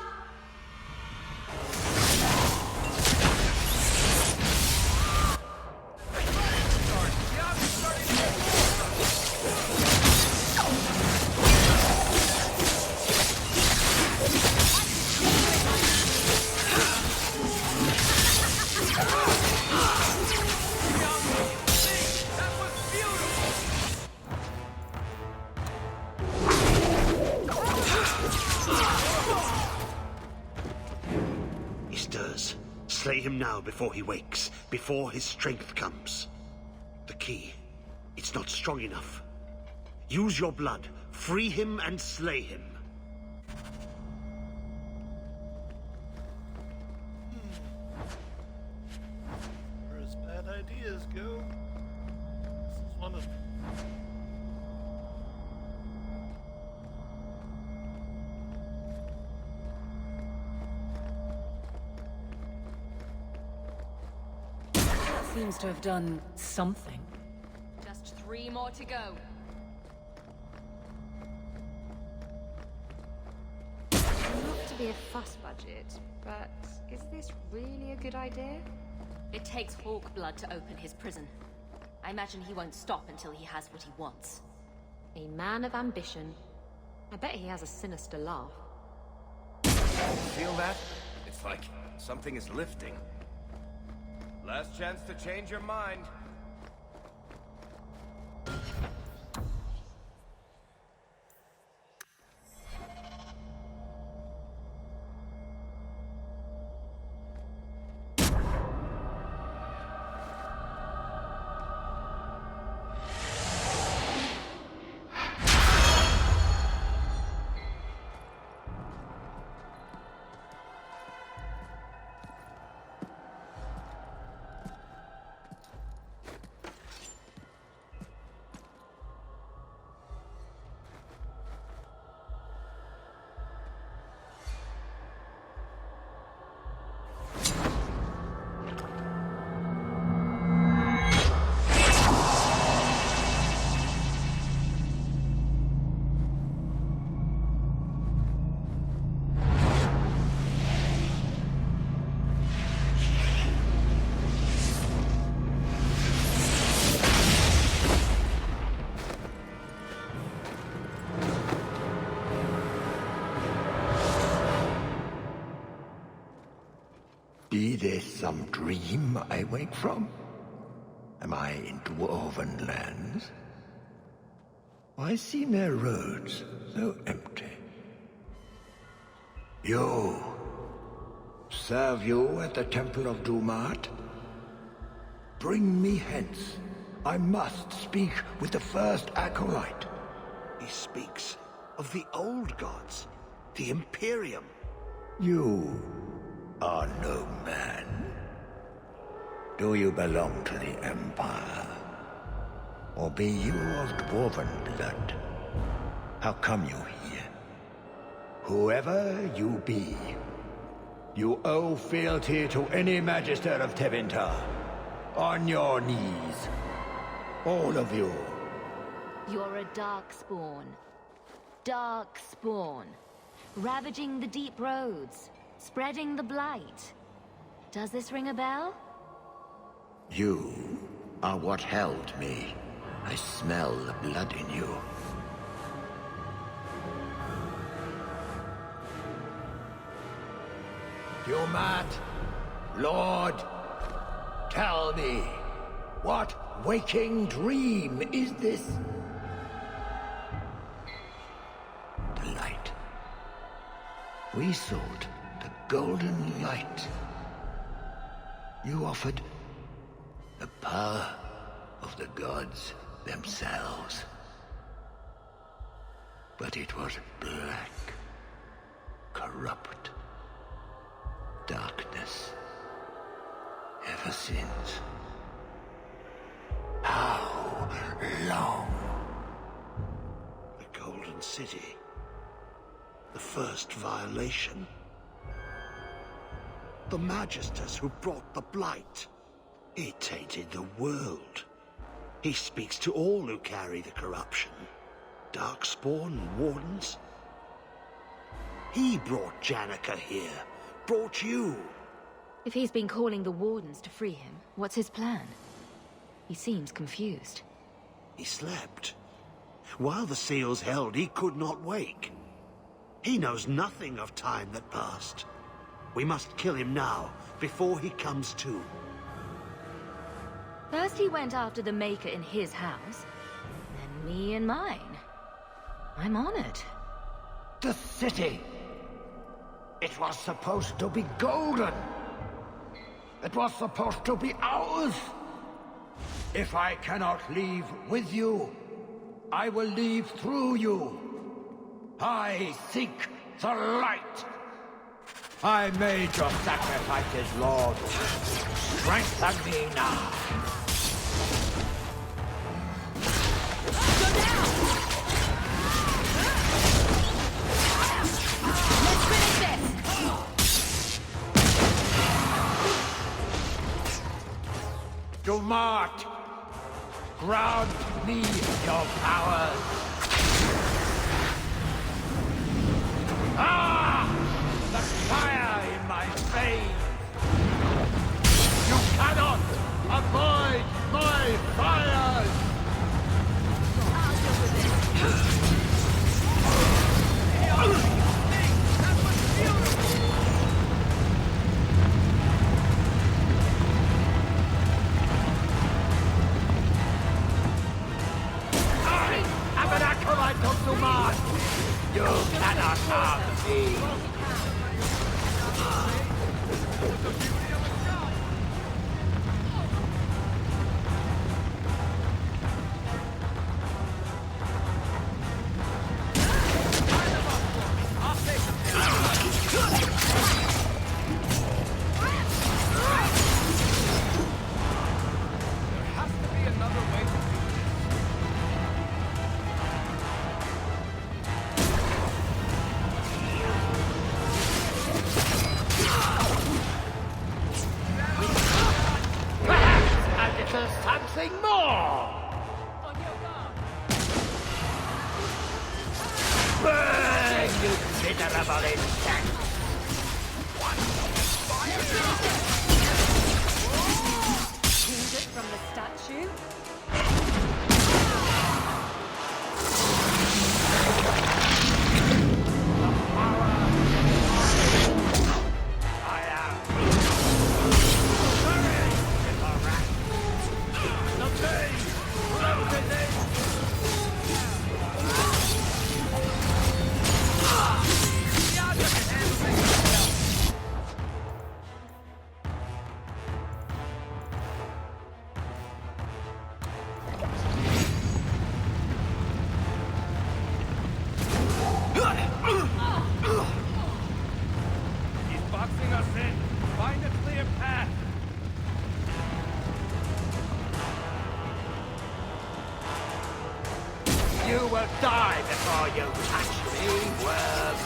He stirs. Slay him now before he wakes, before his strength comes. The key. It's not strong enough. Use your blood. Free him and slay him. Where his bad ideas go, this is one of them. Seems to have done something. Just 3 more to go. Not to be a fuss budget, but is this really a good idea? It takes Hawk blood to open his prison. I imagine he won't stop until he has what he wants. A man of ambition. I bet he has a sinister laugh. Feel that? It's like something is lifting. Last chance to change your mind. Be this some dream I wake from? Am I in dwarven lands? Why seem their roads so empty? You! Serve you at the Temple of Dumat? Bring me hence. I must speak with the first acolyte. He speaks of the old gods, the Imperium. You are no man. Do you belong to the Empire? Or be you of dwarven blood? How come you here? Whoever you be, you owe fealty to any Magister of Tevinter. On your knees. All of you. You're a Darkspawn. Darkspawn. Ravaging the deep roads. Spreading the blight. Does this ring a bell? You are what held me. I smell the blood in you. You mad? Lord, tell me, what waking dream is this? The light. We sought the golden light. You offered the power of the gods themselves. But it was black, corrupt darkness ever since. How long? The Golden City. The first violation. The Magisters who brought the Blight. He tainted the world. He speaks to all who carry the corruption. Darkspawn, Wardens. He brought Janika here. Brought you. If he's been calling the Wardens to free him, what's his plan? He seems confused. He slept. While the seals held, he could not wake. He knows nothing of time that passed. We must kill him now, before he comes to. First he went after the Maker in his house, then me in mine. I'm honored. The city! It was supposed to be golden! It was supposed to be ours! If I cannot leave with you, I will leave through you. I seek the light! I made your sacrifices, Lord. Strengthen me now! Dumart, grant me your powers. Ah! The fire in my veins! You cannot avoid my fires! You cannot harm me! Something more! Burn, you miserable insect! It from the statue? You will die before you touch me, worm!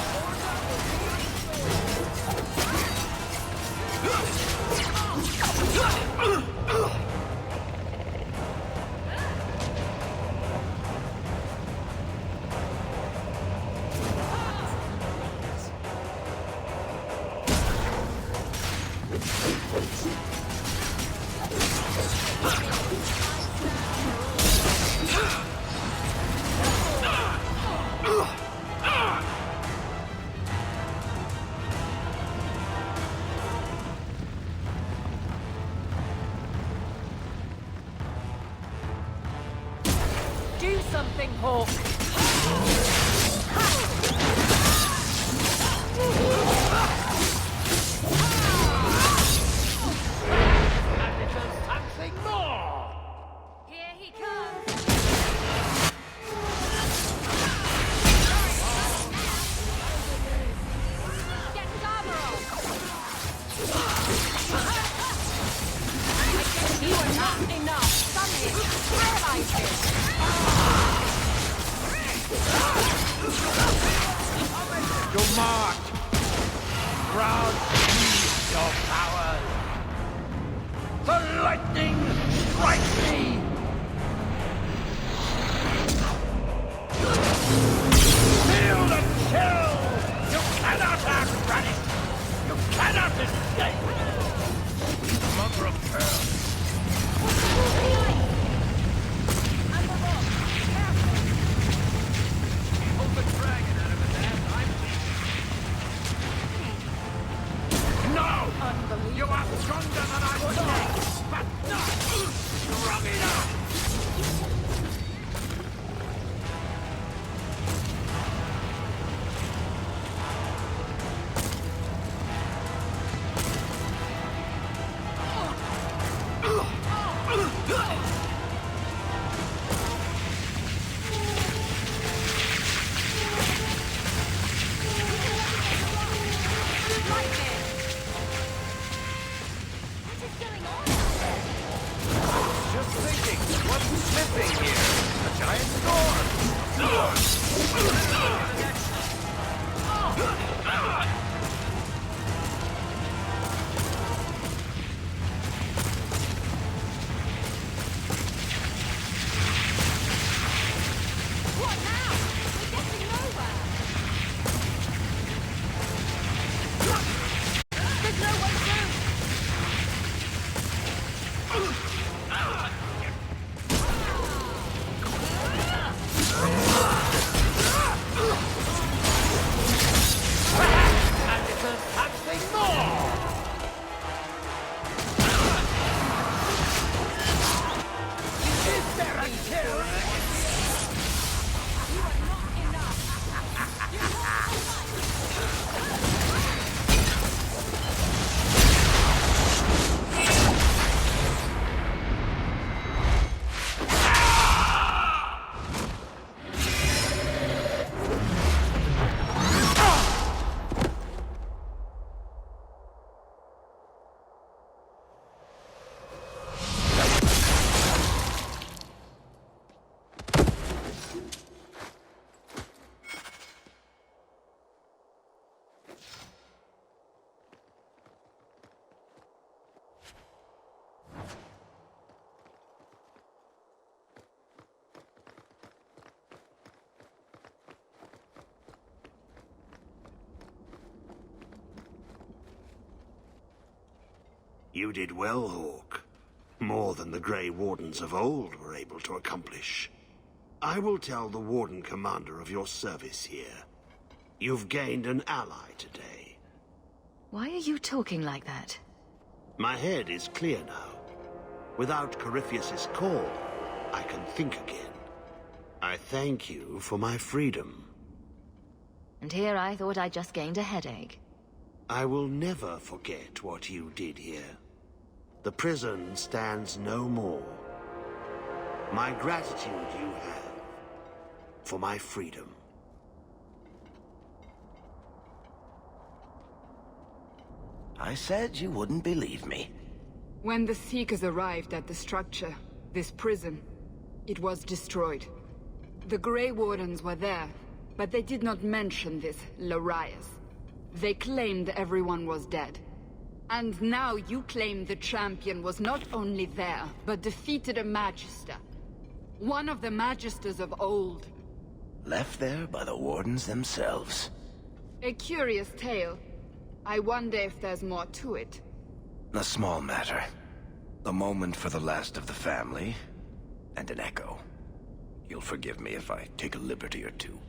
to march! Proud seize your powers! The lightning strikes me! Feel the chill! You cannot act, Radic! You cannot escape! Mother of pearl! Hold the dragon out of his ass, I'm No! You are stronger than I would think, but not strong enough! You did well, Hawke. More than the Grey Wardens of old were able to accomplish. I will tell the Warden Commander of your service here. You've gained an ally today. Why are you talking like that? My head is clear now. Without Corypheus's call, I can think again. I thank you for my freedom. And here I thought I just gained a headache. I will never forget what you did here. The prison stands no more. My gratitude you have for my freedom. I said you wouldn't believe me. When the Seekers arrived at the structure, this prison, it was destroyed. The Grey Wardens were there, but they did not mention this Larius. They claimed everyone was dead. And now you claim the champion was not only there, but defeated a Magister. One of the Magisters of old. Left there by the Wardens themselves. A curious tale. I wonder if there's more to it. A small matter. A moment for the last of the family, and an echo. You'll forgive me if I take a liberty or two.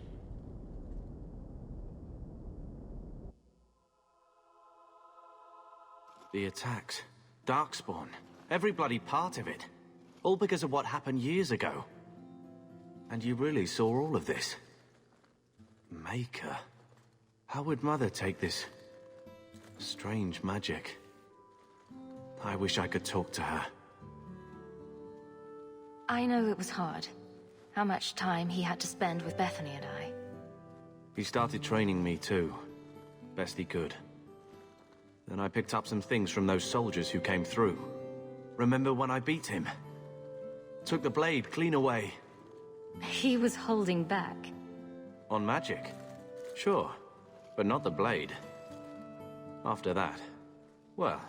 The attacks. Darkspawn. Every bloody part of it. All because of what happened years ago. And you really saw all of this? Maker. How would Mother take this strange magic? I wish I could talk to her. I know it was hard. How much time he had to spend with Bethany and I. He started training me too. Best he could. Then I picked up some things from those soldiers who came through. Remember when I beat him? Took the blade clean away. He was holding back. On magic? Sure. but not the blade. After that, well,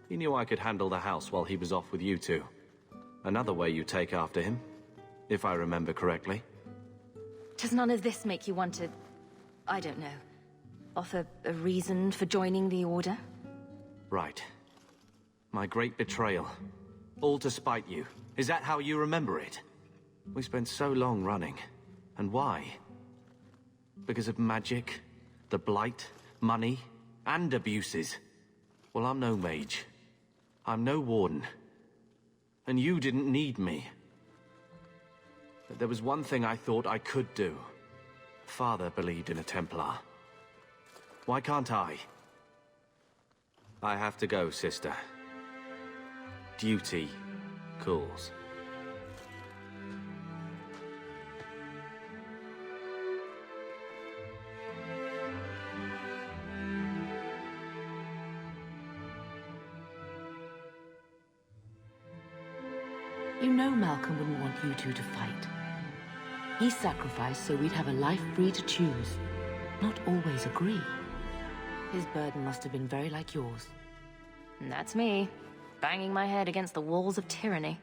he knew I could handle the house while he was off with you two. Another way you take after him, if I remember correctly. Does none of this make you want to, I don't know, offer a reason for joining the Order? Right. My great betrayal. All to spite you. Is that how you remember it? We spent so long running. And why? Because of magic, the Blight, money, and abuses. Well, I'm no mage. I'm no warden. And you didn't need me. But there was one thing I thought I could do. Father believed in a Templar. Why can't I? I have to go, sister. Duty calls. You know Malcolm wouldn't want you two to fight. He sacrificed so we'd have a life free to choose, not always agree. His burden must have been very like yours. And that's me, banging my head against the walls of tyranny.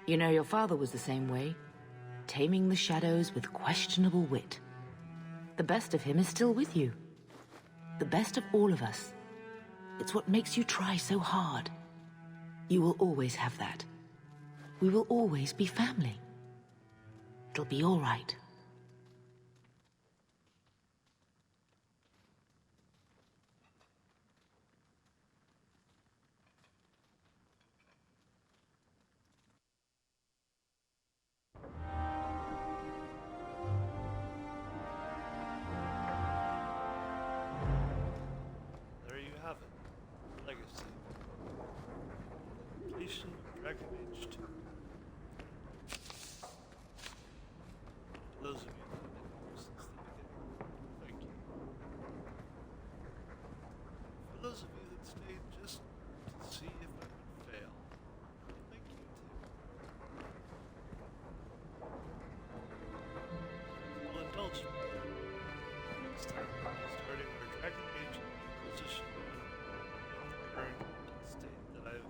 You know, your father was the same way, taming the shadows with questionable wit. The best of him is still with you. The best of all of us. It's what makes you try so hard. You will always have that. We will always be family. It'll be all right. There you have it. Legacy. Completion of Dragon Age 2. Those of you that have been here since the beginning, thank you. For those of you that stayed just to see if I would fail, thank you too. Well, indulge me. Next time, we'll be starting our Dragon Age Inquisition run with the current state that I've